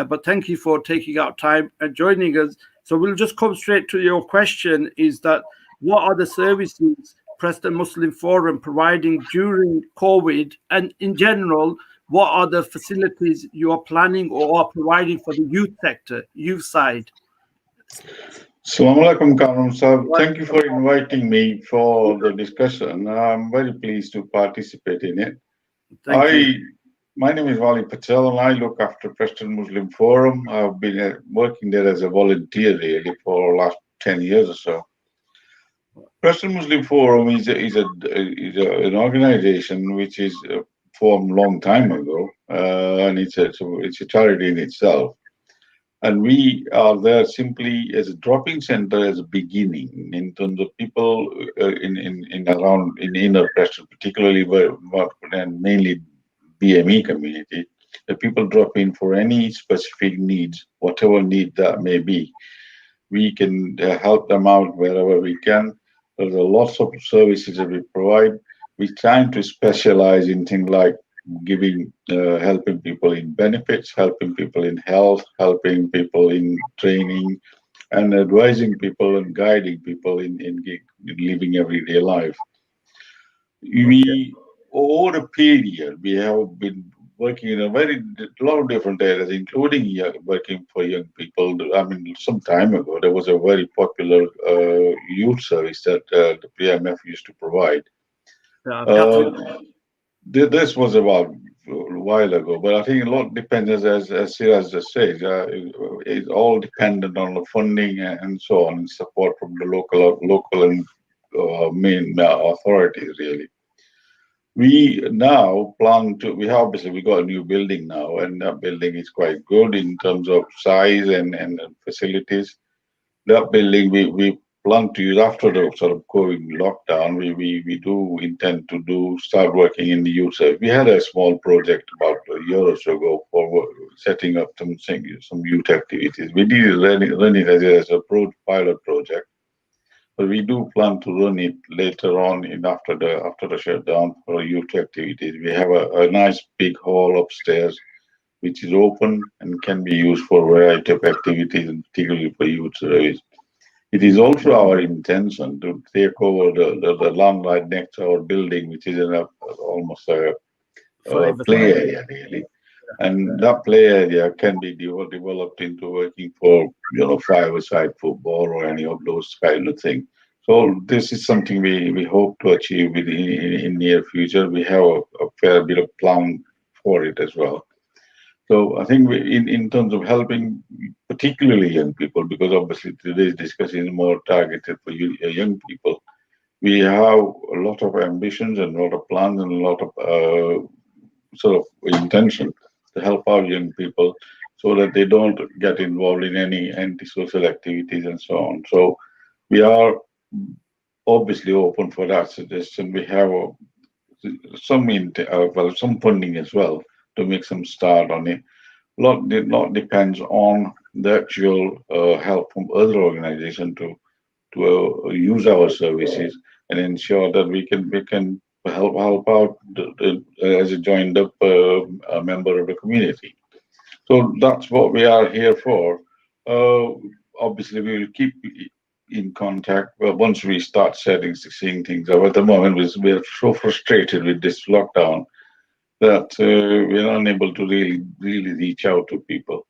But thank you for taking out time and joining us. So we'll just come straight to your question, is that what are the services Preston Muslim Forum providing during COVID, and in general, what are the facilities you are planning or are providing for the youth sector, youth side? Assalamu alaikum, Karam Sahib. Thank you for inviting me for the discussion. I'm very pleased to participate in it. My name is Wali Patel, and I look after Preston Muslim Forum. I've been working there as a volunteer really for the last 10 years or so. Preston Muslim Forum is an organization which is formed a long time ago, and it's a charity in itself. And we are there simply as a dropping center, as a beginning, in terms of people in inner Preston, particularly and mainly BME community. The people drop in for any specific needs, whatever need that may be. We can help them out wherever we can. There's lots of services that we provide. We're trying to specialize in things like helping people in benefits, helping people in health, helping people in training, and advising people and guiding people in living everyday life. Over a period, we have been working in a lot of different areas, including working for young people. I mean, some time ago, there was a very popular youth service that the PMF used to provide. This was about a while ago, but I think a lot depends, as Siraj just says, it's all dependent on the funding and so on, and support from the local and main authorities, really. We now plan to, we got a new building now, and that building is quite good in terms of size and facilities. That building we plan to use after the sort of COVID lockdown. We do intend to start working in the youth service. We had a small project about a year or so ago for setting up some youth activities. We did run it as a pilot project. But we do plan to run it later on after the shutdown for youth activities. We have a nice big hall upstairs, which is open and can be used for a variety of activities, and particularly for youth service. It is also our intention to take over the land right next to our building, which is almost a play area, really. And that play area can be developed into working for, five-a-side football or any of those kind of things. So this is something we hope to achieve in near future. We have a fair bit of plan for it as well. So I think in terms of helping particularly young people, because obviously today's discussion is more targeted for young people, we have a lot of ambitions and a lot of plans and a lot of sort of intention to help our young people so that they don't get involved in any antisocial activities and so on. So we are obviously open for that suggestion. We have some funding as well to make some start on it. A lot depends on the actual help from other organizations to use our services and ensure that we can help out as a joined up member of the community. So that's what we are here for. Obviously, we will keep in contact. Well, once we start seeing things out. At the moment, we're so frustrated with this lockdown that we're unable to really reach out to people.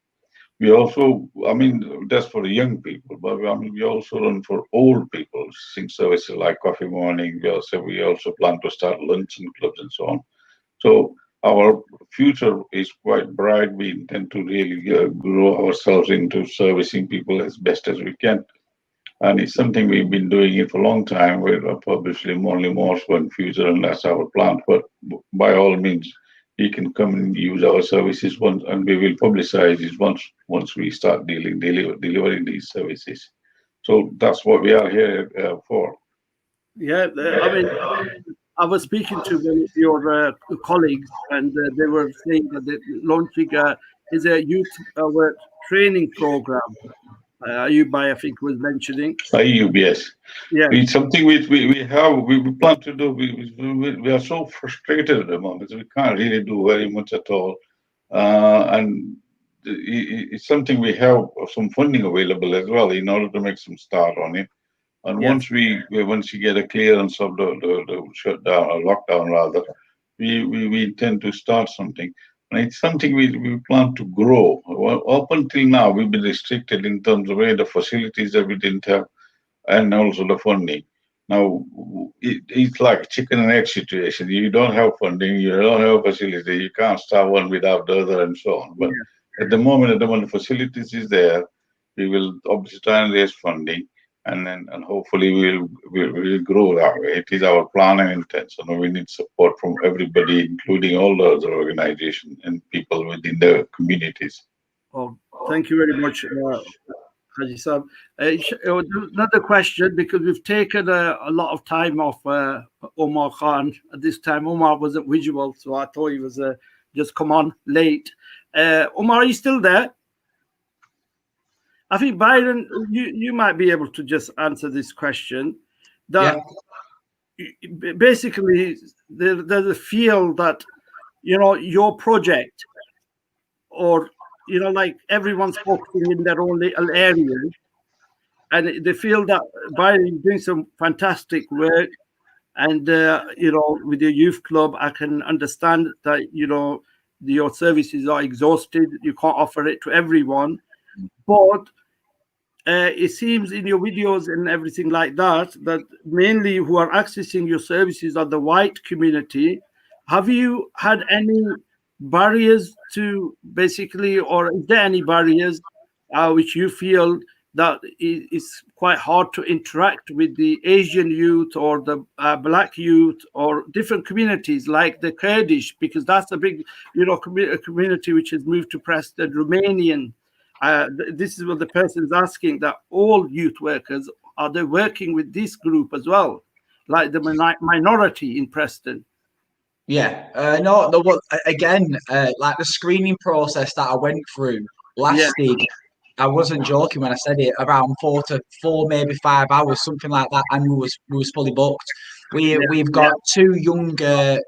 We also, I mean, that's for the young people, but I mean, we also run for old people, sing services like coffee morning. We also plan to start luncheon clubs and so on. So our future is quite bright. We intend to really grow ourselves into servicing people as best as we can. And it's something we've been doing it for a long time. We're publishing only more so in future, and that's our plan. But by all means, you can come and use our services once, and we will publicize it once we start delivering these services. So that's what we are here for. Yeah, I mean, I was speaking to one of your colleagues, and they were saying that they're launching is a youth work training program. Ayubai, I think, was mentioning. Yes. Yeah. It's something we plan to do. We are so frustrated at the moment. We can't really do very much at all. And it's something we have some funding available as well in order to make some start on it. And Yes. once you get a clearance of the shutdown or lockdown rather, we intend to start something. And it's something we plan to grow. Well, up until now, we've been restricted in terms of where the facilities that we didn't have and also the funding. Now, it's like a chicken and egg situation. You don't have funding, you don't have facility, you can't start one without the other and so on. But at the moment the facilities is there, we will obviously try and raise funding, and hopefully we'll grow that way. It is our plan and intention. We need support from everybody, including all the other organizations and people within the communities. Oh, thank you very much, Haji Saab. Another question, because we've taken a lot of time off Omar Khan. At this time, Omar wasn't visual, so I thought he was just come on late. Omar, are you still there? I think Byron, you might be able to just answer this question. That basically there's a feel that your project, or like everyone's focusing in their own little areas, and they feel that Byron is doing some fantastic work. And with your youth club, I can understand that your services are exhausted. You can't offer it to everyone, but it seems in your videos and everything like that mainly who are accessing your services are the white community. Have you had any barriers to basically, or is there any barriers which you feel that it's quite hard to interact with the Asian youth or the black youth or different communities like the Kurdish, because that's a big community which has moved to Preston, Romanian? This is what the person is asking, that all youth workers, are they working with this group as well, like the minority in Preston? No, well, again, like the screening process that I went through lasted, I wasn't joking when I said it, around 4 to 4, maybe 5 hours, something like that, and we was fully booked. We've got 2 young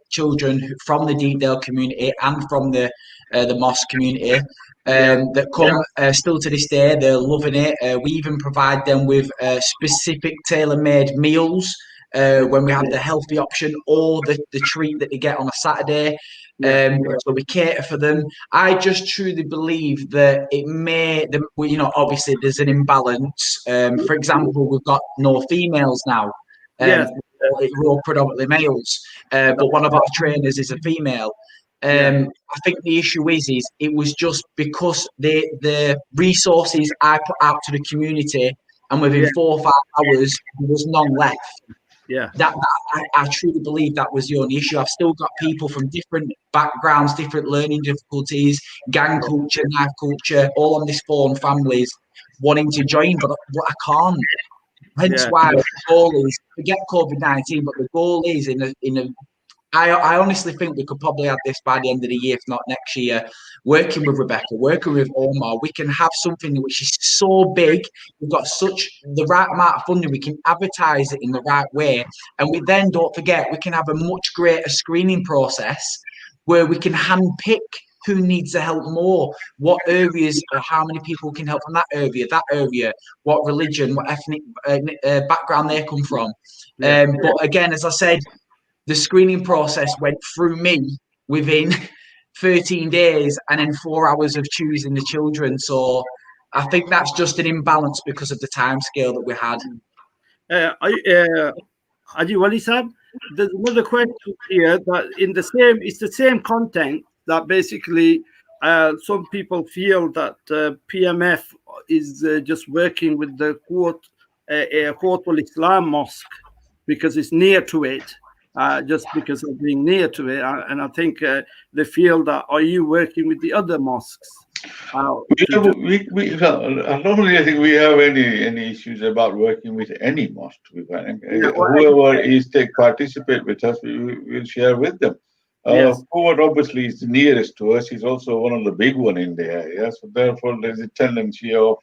children from the Deepdale community and from the mosque community that come still to this day. They're loving it. We even provide them with specific tailor-made meals when we have the healthy option or the treat that they get on a Saturday. So we cater for them. I just truly believe that obviously there's an imbalance. For example, we've got no females now. We're all predominantly males, but one of our trainers is a female. I think the issue is it was just because the resources I put out to the community, and within 4 or 5 hours there was none left. I truly believe that was the only issue. I've still got people from different backgrounds, different learning difficulties, gang culture, knife culture, all on this phone, families wanting to join, but I can't. Hence why the goal is, forget COVID-19, but the goal is I honestly think we could probably have this by the end of the year, if not next year, working with Rebecca, working with Omar. We can have something which is so big. We've got the right amount of funding. We can advertise it in the right way. And we then, don't forget, we can have a much greater screening process where we can handpick who needs the help more, what areas, how many people can help from that area, what religion, what ethnic background they come from. But again, as I said, the screening process went through me within 13 days and then 4 hours of choosing the children. So I think that's just an imbalance because of the time scale that we had. Haji Wali Sab, there's another question here that it's the same content that basically some people feel that PMF is just working with the Quwwatul Islam Mosque because it's near to it, just because of being near to it. And I think they feel that, are you working with the other mosques? I don't really think we have any issues about working with any mosque. Whoever participate with us, we will share with them. Quwwat obviously is the nearest to us. He's also one of the big one in the area, so therefore there's a tendency of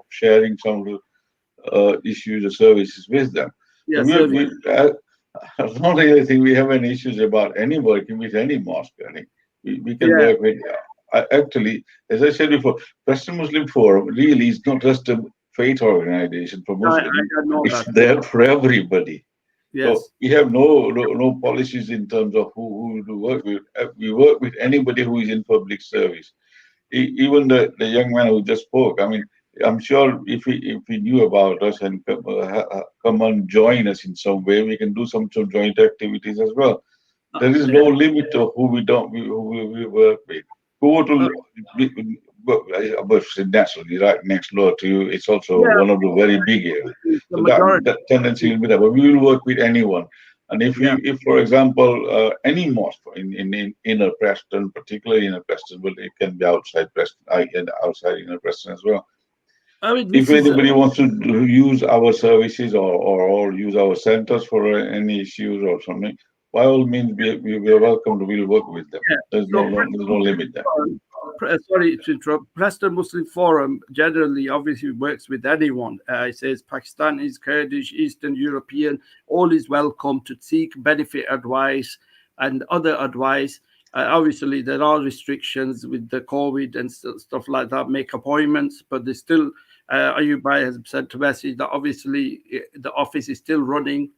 sharing some of the issues or services with them. I don't really think we have any issues about any working with any mosque. I think we can work with. Actually, as I said before, Preston Muslim Forum really is not just a faith organization for Muslims. It's there for everybody. Yes. So we have no policies in terms of who to work with. We work with anybody who is in public service. Even the young man who just spoke. I mean, I'm sure if he knew about us and come and join us in some way, we can do some joint activities as well. There is no limit to who we work with. Naturally, right next door to you, it's also one of the very big areas. So that tendency will be there, but we will work with anyone. And if for example, any mosque in inner Preston, particularly inner Preston, but it can be outside Preston, outside inner Preston as well. If anybody wants to use our services or use our centers for any issues or something, by all means, we are welcome to. We'll work with them. There's no limit there. Sorry to interrupt. Preston Muslim Forum generally, obviously, works with anyone. It says Pakistanis, Kurdish, Eastern European, all is welcome to seek benefit advice and other advice. Obviously, there are restrictions with the COVID and stuff like that. Make appointments, but there's still. Ayub has sent a message that obviously the office is still running.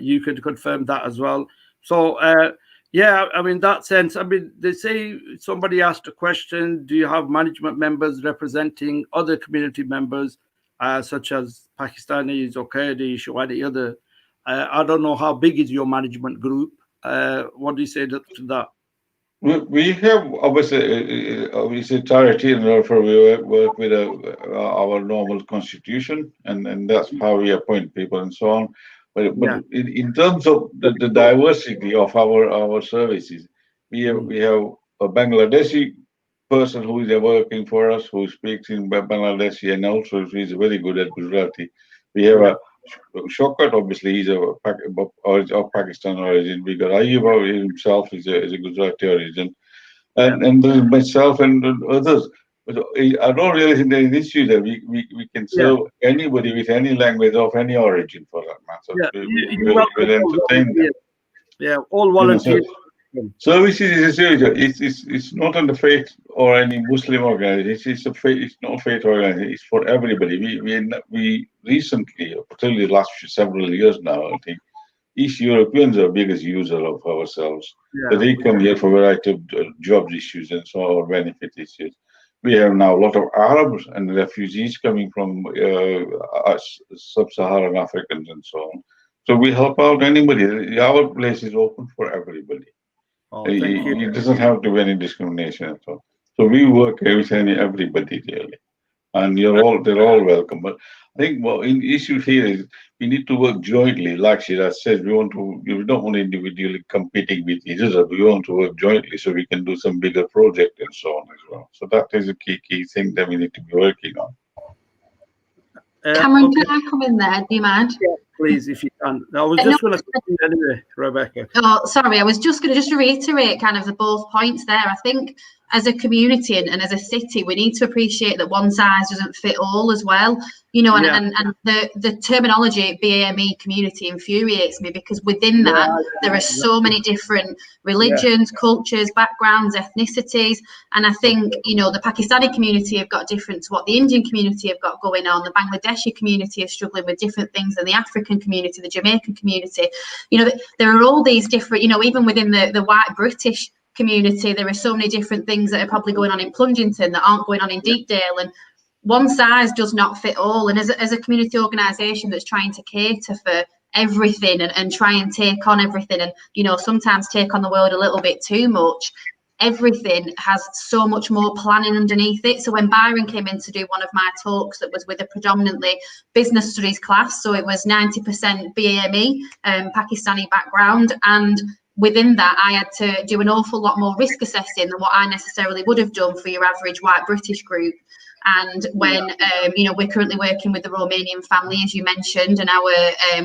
You could confirm that as well. So, I mean, that sense, I mean, they say somebody asked a question, do you have management members representing other community members, such as Pakistanis or Kurdish or any other? I don't know how big is your management group. What do you say to that? We have obviously charity, and therefore we work with our normal constitution, and that's how we appoint people and so on. But in terms of the diversity of our services, we have a Bangladeshi person who is working for us, who speaks in Bangladeshi, and also is very good at Gujarati. We have a Shokat, obviously, he's of Pakistan origin, because Ayub himself is a Gujarati origin, and there's myself and others. But I don't really think there is an issue that we can serve anybody with any language of any origin for that matter. We'll entertain them. Yeah, all volunteers. Services is a service. It's not on the faith or any Muslim organization. It's not faith organization. It's for everybody. We recently, particularly the last several years now, I think, East Europeans are the biggest user of ourselves. So they come here for a variety of jobs issues and so on, or benefit issues. We have now a lot of Arabs and refugees coming from sub-Saharan Africans and so on. So we help out anybody. Our place is open for everybody. It doesn't have to be any discrimination at all. So we work with everybody really, and they're all welcome. But I think the issue here is we need to work jointly. Like Shiraz says, we don't want individually competing with each other. We want to work jointly so we can do some bigger project and so on as well. So that is a key thing that we need to be working on. Cameron, can I come in there? Do you mind? Yeah, please, if you can. I was just going to come in anyway, Rebecca. Oh, sorry. I was just going to reiterate kind of the both points there. I think as a community and as a city, we need to appreciate that one size doesn't fit all as well. You know, and the terminology BAME community infuriates me, because within that there are so many different religions, cultures, backgrounds, ethnicities. And I think, you know, the Pakistani community have got different to what the Indian community have got going on. The Bangladeshi community is struggling with different things than the African community, the Jamaican community. You know, there are all these different, you know, even within the white British community, there are so many different things that are probably going on in Plungington that aren't going on in Deepdale. And one size does not fit all. And as a community organisation that's trying to cater for everything and try and take on everything, and, you know, sometimes take on the world a little bit too much, everything has so much more planning underneath it. So when Byron came in to do one of my talks that was with a predominantly business studies class, so it was 90% BAME, Pakistani background, and within that, I had to do an awful lot more risk assessing than what I necessarily would have done for your average white British group. And when, you know, we're currently working with the Romanian family, as you mentioned, and our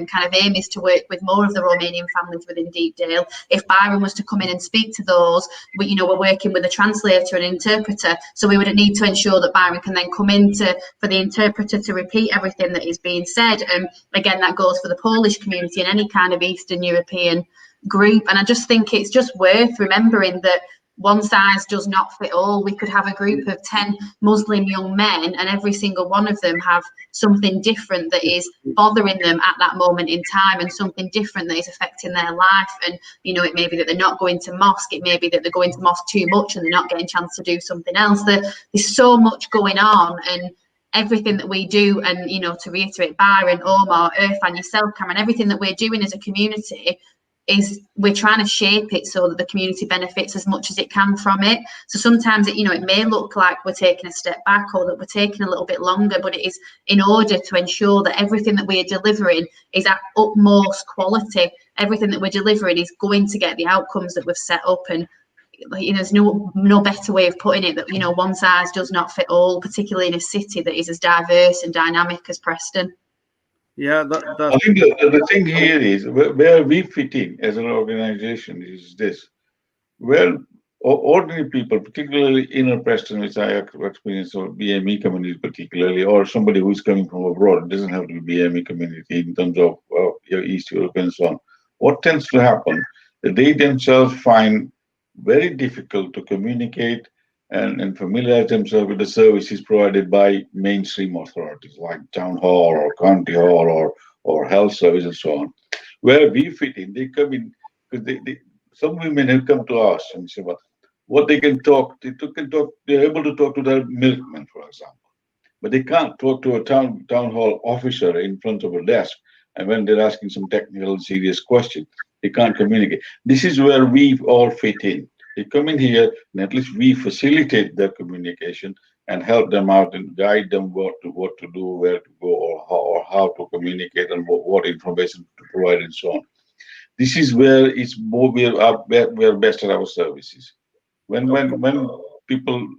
kind of aim is to work with more of the Romanian families within Deepdale. If Byron was to come in and speak to those, you know, we're working with a translator and interpreter. So we would need to ensure that Byron can then come in for the interpreter to repeat everything that is being said. And again, that goes for the Polish community and any kind of Eastern European group. And I just think it's just worth remembering that one size does not fit all. We could have a group of 10 Muslim young men, and every single one of them have something different that is bothering them at that moment in time, and something different that is affecting their life. And, you know, it may be that they're not going to mosque, it may be that they're going to mosque too much and they're not getting a chance to do something else. There's so much going on, and everything that we do, and, you know, to reiterate, Byron, Omar, Irfan, yourself, Cameron, everything that we're doing as a community is we're trying to shape it so that the community benefits as much as it can from it. So sometimes it, you know, it may look like we're taking a step back or that we're taking a little bit longer, but it is in order to ensure that everything that we are delivering is at utmost quality. Everything that we're delivering is going to get the outcomes that we've set up. And, you know, there's no better way of putting it, that, you know, one size does not fit all, particularly in a city that is as diverse and dynamic as Preston. Yeah, I think the thing here is where we fit in as an organization is this. Well, ordinary people, particularly inner Preston, which I have experienced, or BME community particularly, or somebody who's coming from abroad, it doesn't have to be BME community in terms of East Europe and so on. What tends to happen, that they themselves find very difficult to communicate and familiarize themselves with the services provided by mainstream authorities like town hall or county hall or health service and so on. Where we fit in, they come in because some women have come to us and say, well, what they can talk, they're able to talk to their milkman, for example, but they can't talk to a town hall officer in front of a desk. And when they're asking some technical, serious question, they can't communicate. This is where we all fit in. They come in here, and at least we facilitate their communication and help them out and guide them what to do, where to go, or how to communicate, and what information to provide, and so on. This is where it's more we are best at our services. When people,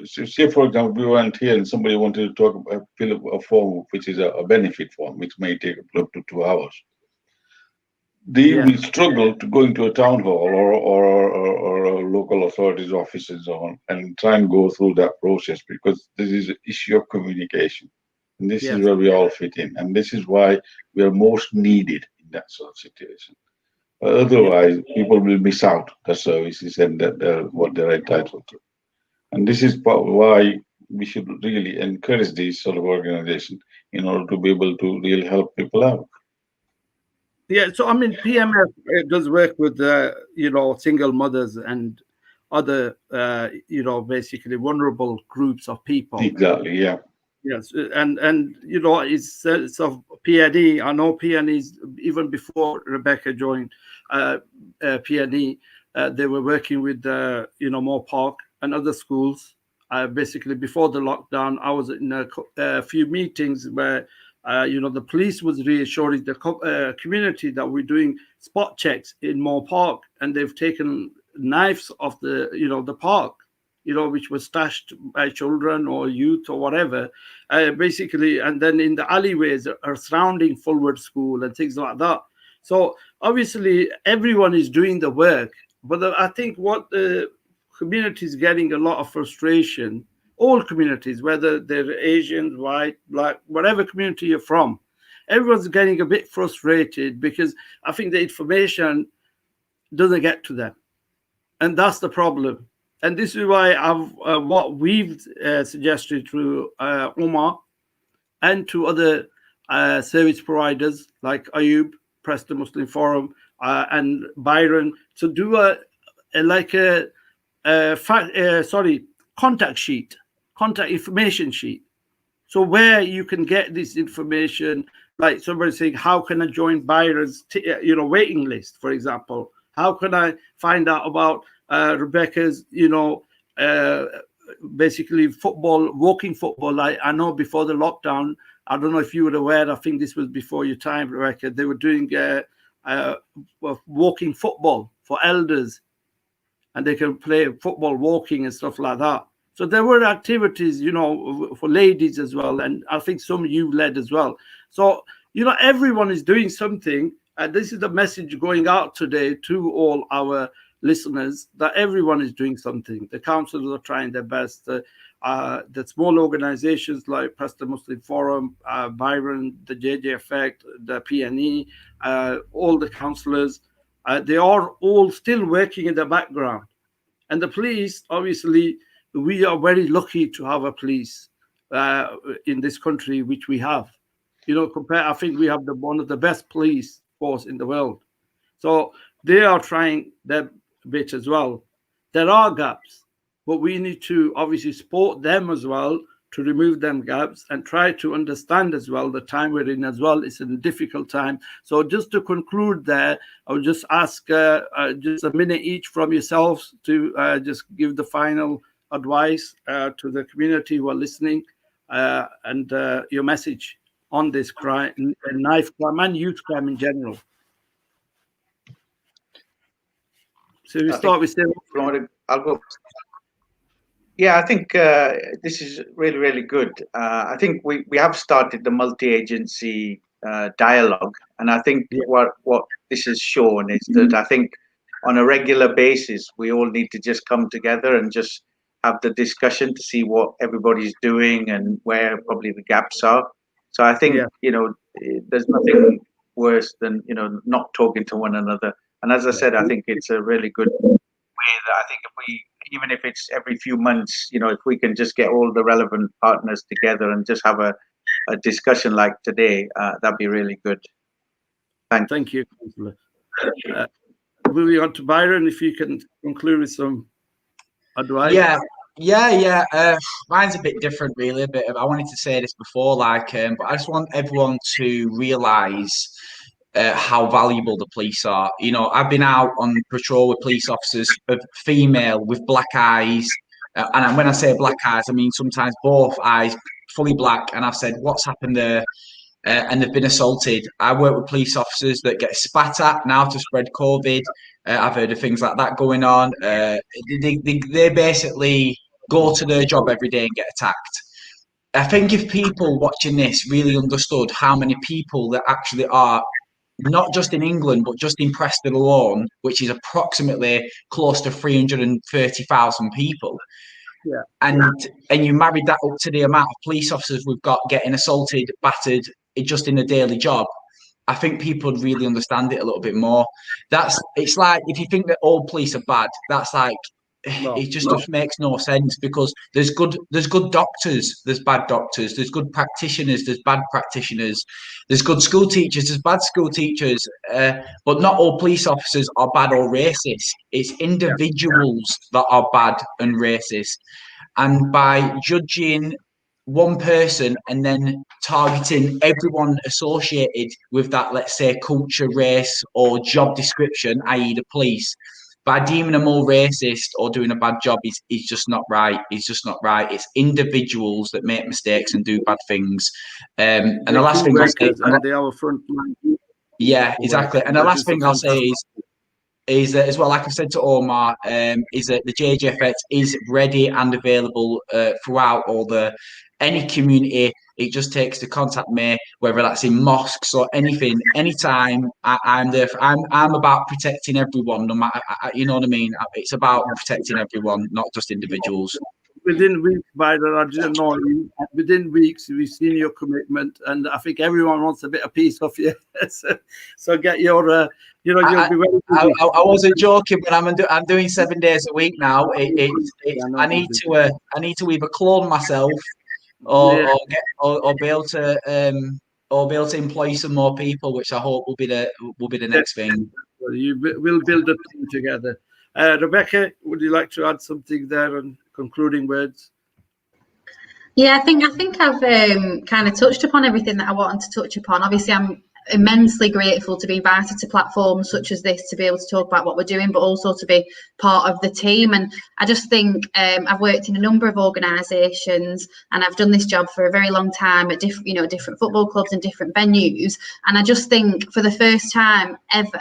say for example, we went here and somebody wanted to fill a form, which is a benefit form, which may take up to 2 hours. They will struggle to go into a town hall or a local authorities office and so on, and try and go through that process, because this is an issue of communication. And this is where we all fit in. And this is why we are most needed in that sort of situation. Otherwise, people will miss out the services and what they're entitled to. And this is why we should really encourage these sort of organizations in order to be able to really help people out. Yeah, so I mean, PMF does work with you know, single mothers and other you know, basically vulnerable groups of people. Exactly. Yeah. Yes, and you know, it's so PNE. I know PNE's even before Rebecca joined PNE, they were working with you know, Moore Park and other schools. Basically, before the lockdown, I was in a few meetings where. You know, the police was reassuring the community that we're doing spot checks in Moore Park, and they've taken knives off the, you know, the park, you know, which was stashed by children or youth or whatever, basically, and then in the alleyways are surrounding Fulwood School and things like that. So obviously everyone is doing the work, but I think what communities getting a lot of frustration. All communities, whether they're Asian, white, black, whatever community you're from, everyone's getting a bit frustrated because I think the information doesn't get to them, and that's the problem. And this is why what we've suggested to Umar and to other service providers like Ayub, Preston Muslim Forum, and Byron, to do a contact sheet, contact information sheet. So where you can get this information, like somebody saying, how can I join Byron's waiting list, for example? How can I find out about Rebecca's, basically football, walking football? I know before the lockdown, I don't know if you were aware, I think this was before your time, Rebecca, they were doing walking football for elders, and they can play football walking and stuff like that. So there were activities, for ladies as well, and I think some you led as well. So, everyone is doing something, and this is the message going out today to all our listeners, that everyone is doing something. The councils are trying their best. The small organizations like Preston Muslim Forum, Byron, the JJ Effect, the PNE, all the councillors, they are all still working in the background. And the police, obviously, we are very lucky to have a police in this country, which we have. I think we have one of the best police force in the world. So they are trying their bit as well. There are gaps, but we need to obviously support them as well to remove them gaps and try to understand as well the time we're in as well. It's a difficult time. So just to conclude there, I would just ask just a minute each from yourselves to just give the final advice to the community who are listening, and your message on this crime, knife crime and youth crime in general. So we start with Sarah. I'll go. Yeah, I think this is really, really good. I think we have started the multi-agency dialogue, and I think what this has shown is that I think on a regular basis we all need to just come together and just have the discussion to see what everybody's doing and where probably the gaps are. So I think there's nothing worse than not talking to one another. And as I said, I think it's a really good way that I think even if it's every few months, if we can just get all the relevant partners together and just have a discussion like today, that'd be really good. Thank you. Moving on to Byron, if you can conclude with some advice. Yeah. Mine's a bit different, really. I wanted to say this before, but I just want everyone to realise how valuable the police are. I've been out on patrol with police officers, female with black eyes, and when I say black eyes, I mean sometimes both eyes fully black. And I've said, "What's happened there?" And they've been assaulted. I work with police officers that get spat at now to spread COVID. I've heard of things like that going on. They basically go to their job every day and get attacked. I think if people watching this really understood how many people there actually are, not just in England, but just in Preston alone, which is approximately close to 330,000 people. Yeah. And you married that up to the amount of police officers we've got getting assaulted, battered, just in a daily job, I think people would really understand it a little bit more. It's like, if you think that all police are bad, that's like, it just makes no sense, because there's good doctors, there's bad doctors, there's good practitioners, there's bad practitioners, there's good school teachers, there's bad school teachers, but not all police officers are bad or racist. It's individuals that are bad and racist. And by judging one person and then targeting everyone associated with that, let's say, culture, race, or job description, i.e. the police, by deeming them all racist or doing a bad job is just not right. It's just not right. It's individuals that make mistakes and do bad things. And the last thing I'll say, they are front line. Yeah, exactly. And the last thing I'll say is that as well, like I said to Omar, is that the JJ Effect is ready and available throughout any community it just takes to contact me, whether that's in mosques or anything, anytime. I'm there. I'm about protecting everyone, no matter, you know what I mean. It's about protecting everyone, not just individuals. Within weeks, Biden, I didn't know you. Within weeks, we've seen your commitment, and I think everyone wants a bit of piece of you. So get your, you'll be very busy. I wasn't joking, but I'm doing 7 days a week now. I need to either clone myself or be able to employ some more people, which I hope will be the next thing. We'll build a team together. Rebecca, would you like to add something there and concluding words? Yeah, I think I've kind of touched upon everything that I wanted to touch upon. Obviously, I'm immensely grateful to be invited to platforms such as this to be able to talk about what we're doing, but also to be part of the team. And I just think I've worked in a number of organisations, and I've done this job for a very long time at different football clubs and different venues. And I just think for the first time ever,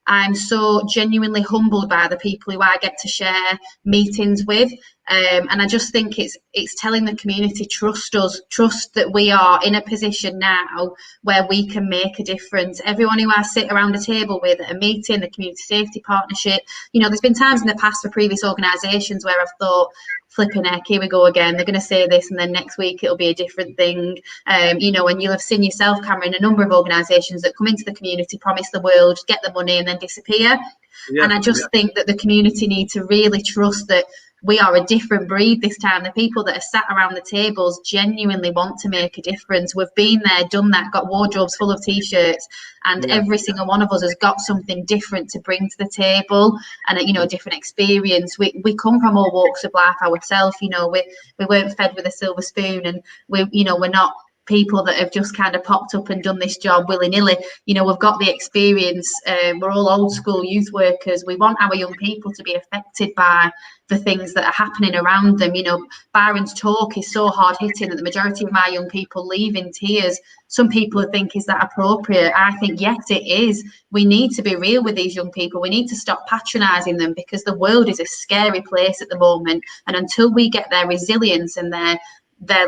I'm so genuinely humbled by the people who I get to share meetings with. And I just think it's telling the community, trust us, trust that we are in a position now where we can make a difference. Everyone who I sit around a table with at a meeting, the Community Safety Partnership, there's been times in the past for previous organisations where I've thought, flipping heck, here we go again. They're going to say this, and then next week it'll be a different thing. And you'll have seen yourself, Cameron, a number of organisations that come into the community, promise the world, get the money, and then disappear. Yeah, and I just think that the community need to really trust that we are a different breed this time. The people that are sat around the tables genuinely want to make a difference. We've been there, done that, got wardrobes full of T-shirts, and every single one of us has got something different to bring to the table, and a different experience. We come from all walks of life ourselves. We weren't fed with a silver spoon, and we're not people that have just kind of popped up and done this job willy-nilly. We've got the experience. We're all old school youth workers. We want our young people to be affected by the things that are happening around them. Byron's talk is so hard hitting that the majority of my young people leave in tears. Some people think, is that appropriate? I think, yes, it is. We need to be real with these young people. We need to stop patronising them, because the world is a scary place at the moment. And until we get their resilience and their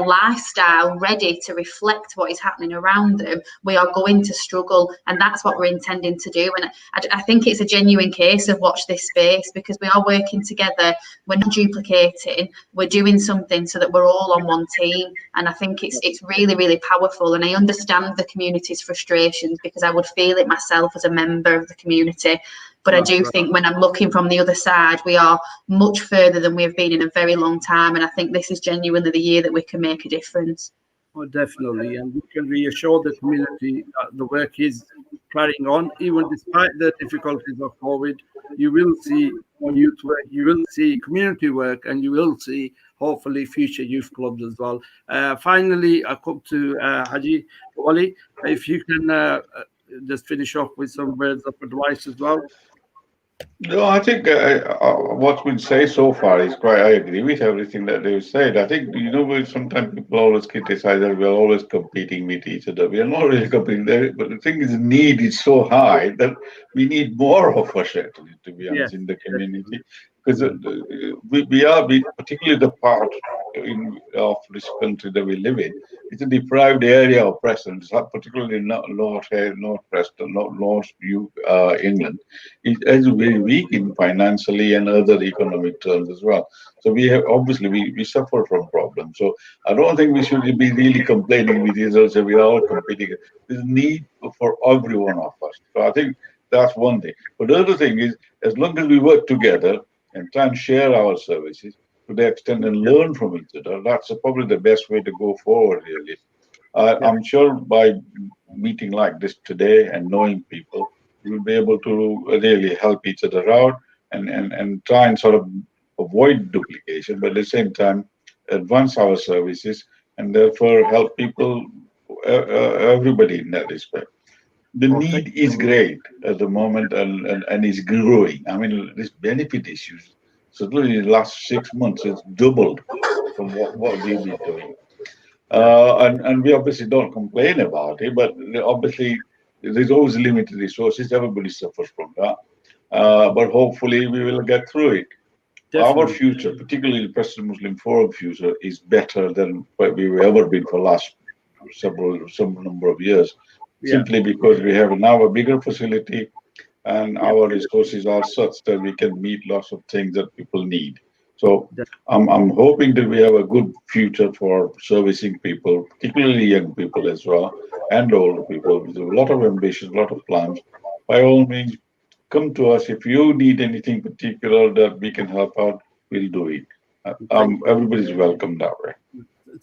lifestyle ready to reflect what is happening around them, we are going to struggle, and that's what we're intending to do. And I think it's a genuine case of watch this space, because we are working together, we're not duplicating, we're doing something so that we're all on one team. And I think it's really, really powerful, and I understand the community's frustrations, because I would feel it myself as a member of the community. But I do think when I'm looking from the other side, we are much further than we have been in a very long time. And I think this is genuinely the year that we can make a difference. Oh, definitely. And we can reassure the community that the work is carrying on, even despite the difficulties of COVID. You will see on youth work, you will see community work, and you will see, hopefully, future youth clubs as well. Finally, I come to Haji Wali. If you can just finish off with some words of advice as well. No, I think what's been said so far is quite, I agree with everything that they've said. I think, sometimes people always criticize that we're always competing with each other. We are not really competing there, but the thing is, the need is so high that we need more of us, actually, to be honest, in the community. Because we particularly the part of this country that we live in, it's a deprived area of Preston, particularly North Preston, North England. It is very weak in financially and other economic terms as well. So we have we suffer from problems. So I don't think we should be really complaining with each other. We are all competing. There's need for every one of us. So I think that's one thing. But the other thing is, as long as we work together and try and share our services to the extent and learn from each other, that's probably the best way to go forward, really. I'm sure by meeting like this today and knowing people, we'll be able to really help each other out and try and sort of avoid duplication, but at the same time, advance our services and therefore help people, everybody in that respect. The need is great at the moment and is growing. I mean, this benefit issues, certainly in the last 6 months, it's doubled from what we've been doing. And we obviously don't complain about it, but obviously there's always limited resources. Everybody suffers from that. But hopefully we will get through it. Definitely. Our future, particularly the Preston Muslim Forum future, is better than what we've ever been for the last some number of years, simply because we have now a bigger facility and our resources are such that we can meet lots of things that people need. So I'm hoping that we have a good future for servicing people, particularly young people as well, and older people with a lot of ambition, a lot of plans. By all means, come to us. If you need anything particular that we can help out, we'll do it. Everybody's welcome that way.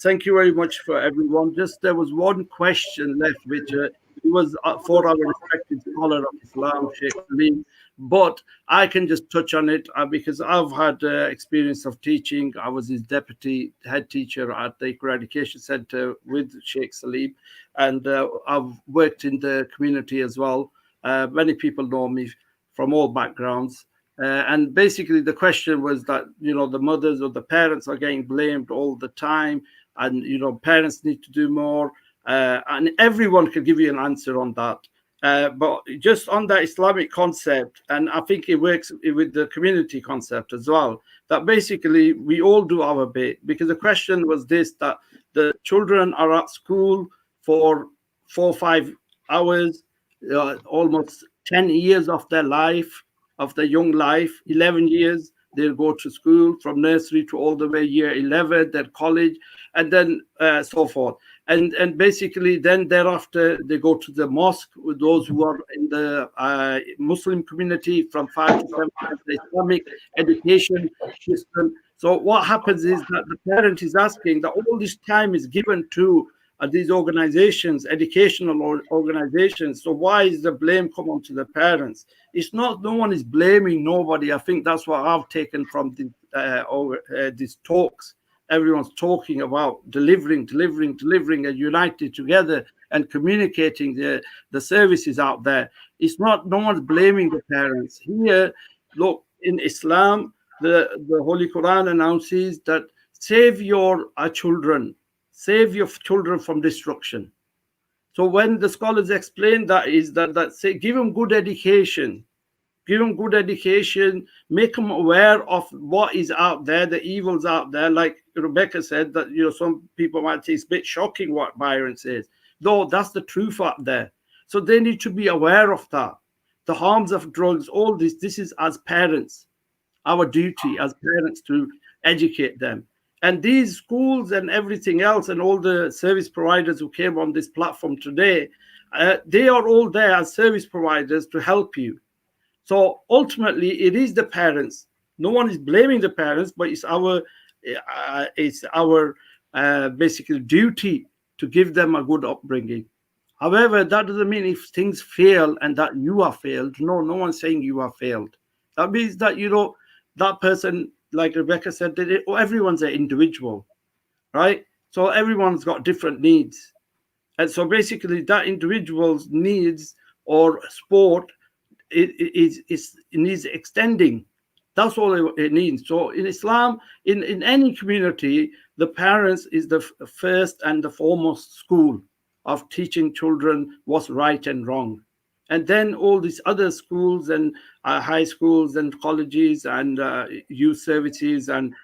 Thank you very much for everyone. Just there was one question left, which it was for our respected scholar of Islam, Sheikh Salim, but I can just touch on it because I've had experience of teaching. I was his deputy head teacher at the Iqra Education Center with Sheikh Salim, and I've worked in the community as well. Many people know me from all backgrounds. And basically the question was that, the mothers or the parents are getting blamed all the time, and, parents need to do more. And everyone can give you an answer on that. But just on that Islamic concept, and I think it works with the community concept as well, that basically we all do our bit, because the question was this, that the children are at school for 4 or 5 hours, almost 10 years of their life, of their young life, 11 years, they'll go to school from nursery to all the way year 11, then college, and then so forth. And basically then thereafter, they go to the mosque with those who are in the Muslim community from 5 to 7, the Islamic education system. So what happens is that the parent is asking that all this time is given to these organizations, educational organizations. So why is the blame come on to the parents? It's not, no one is blaming nobody. I think that's what I've taken from these talks. Everyone's talking about delivering and united together and communicating the services out there. It's not, no one's blaming the parents. Here, look, in Islam, the Holy Quran announces that save your children. Save your children from destruction. So when the scholars explain that is that say, give them good education, make them aware of what is out there, the evils out there. Like Rebecca said, that some people might say it's a bit shocking what Byron says, though that's the truth out there. So they need to be aware of that, the harms of drugs, all this. This is as parents, our duty as parents to educate them. And these schools and everything else and all the service providers who came on this platform today, they are all there as service providers to help you. So ultimately, it is the parents. No one is blaming the parents, but it's our basically duty to give them a good upbringing. However, that doesn't mean if things fail and that you are failed. No one's saying you are failed. That means that, that person, like Rebecca said, everyone's an individual, right? So everyone's got different needs. And so basically that individual's needs or sport, it needs extending. That's all it needs. So in Islam, in any community, the parents is the first and the foremost school of teaching children what's right and wrong. And then all these other schools and high schools and colleges and youth services and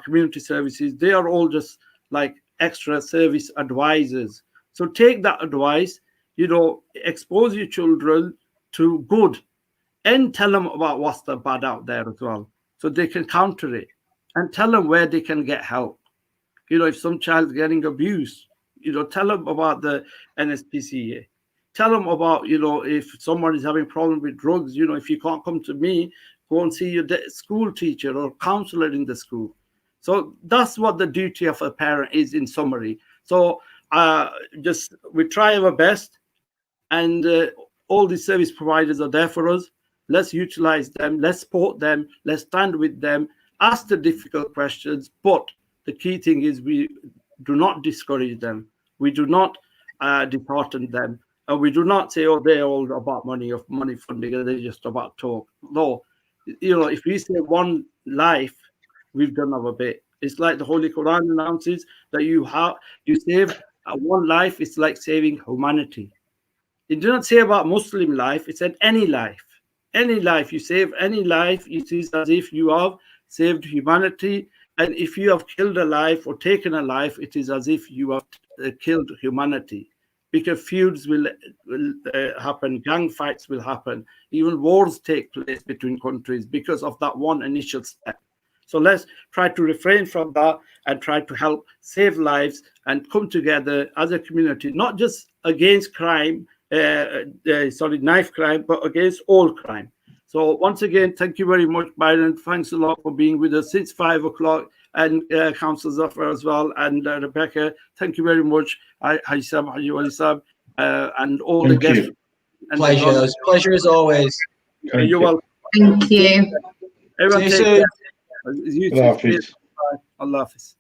community services, they are all just like extra service advisors. So take that advice, expose your children to good and tell them about what's the bad out there as well, so they can counter it, and tell them where they can get help. If some child's getting abused, tell them about the NSPCA. Tell them about, if someone is having problem with drugs, if you can't come to me, go and see your school teacher or counselor in the school. So that's what the duty of a parent is in summary. So we try our best, and all these service providers are there for us. Let's utilize them. Let's support them. Let's stand with them. Ask the difficult questions. But the key thing is we do not discourage them. We do not dishearten them. And we do not say, they're all about money funding, and they're just about talk. No, if we say one life, we've done our bit. It's like the Holy Quran announces that you save one life. It's like saving humanity. It did not say about Muslim life. It said any life. Any life, you save any life, it is as if you have saved humanity. And if you have killed a life or taken a life, it is as if you have killed humanity, because feuds will happen, gang fights will happen, even wars take place between countries because of that one initial step. So let's try to refrain from that and try to help save lives and come together as a community, not just against crime, knife crime, but against all crime. So once again, thank you very much, Byron. Thanks a lot for being with us since 5 o'clock, and Councillor Zafar as well, and Rebecca. Thank you very much, Haysam, and all the guests. Pleasure as always. You're welcome. Thank you. Everyone take care. Allah Hafiz. Allah Hafiz.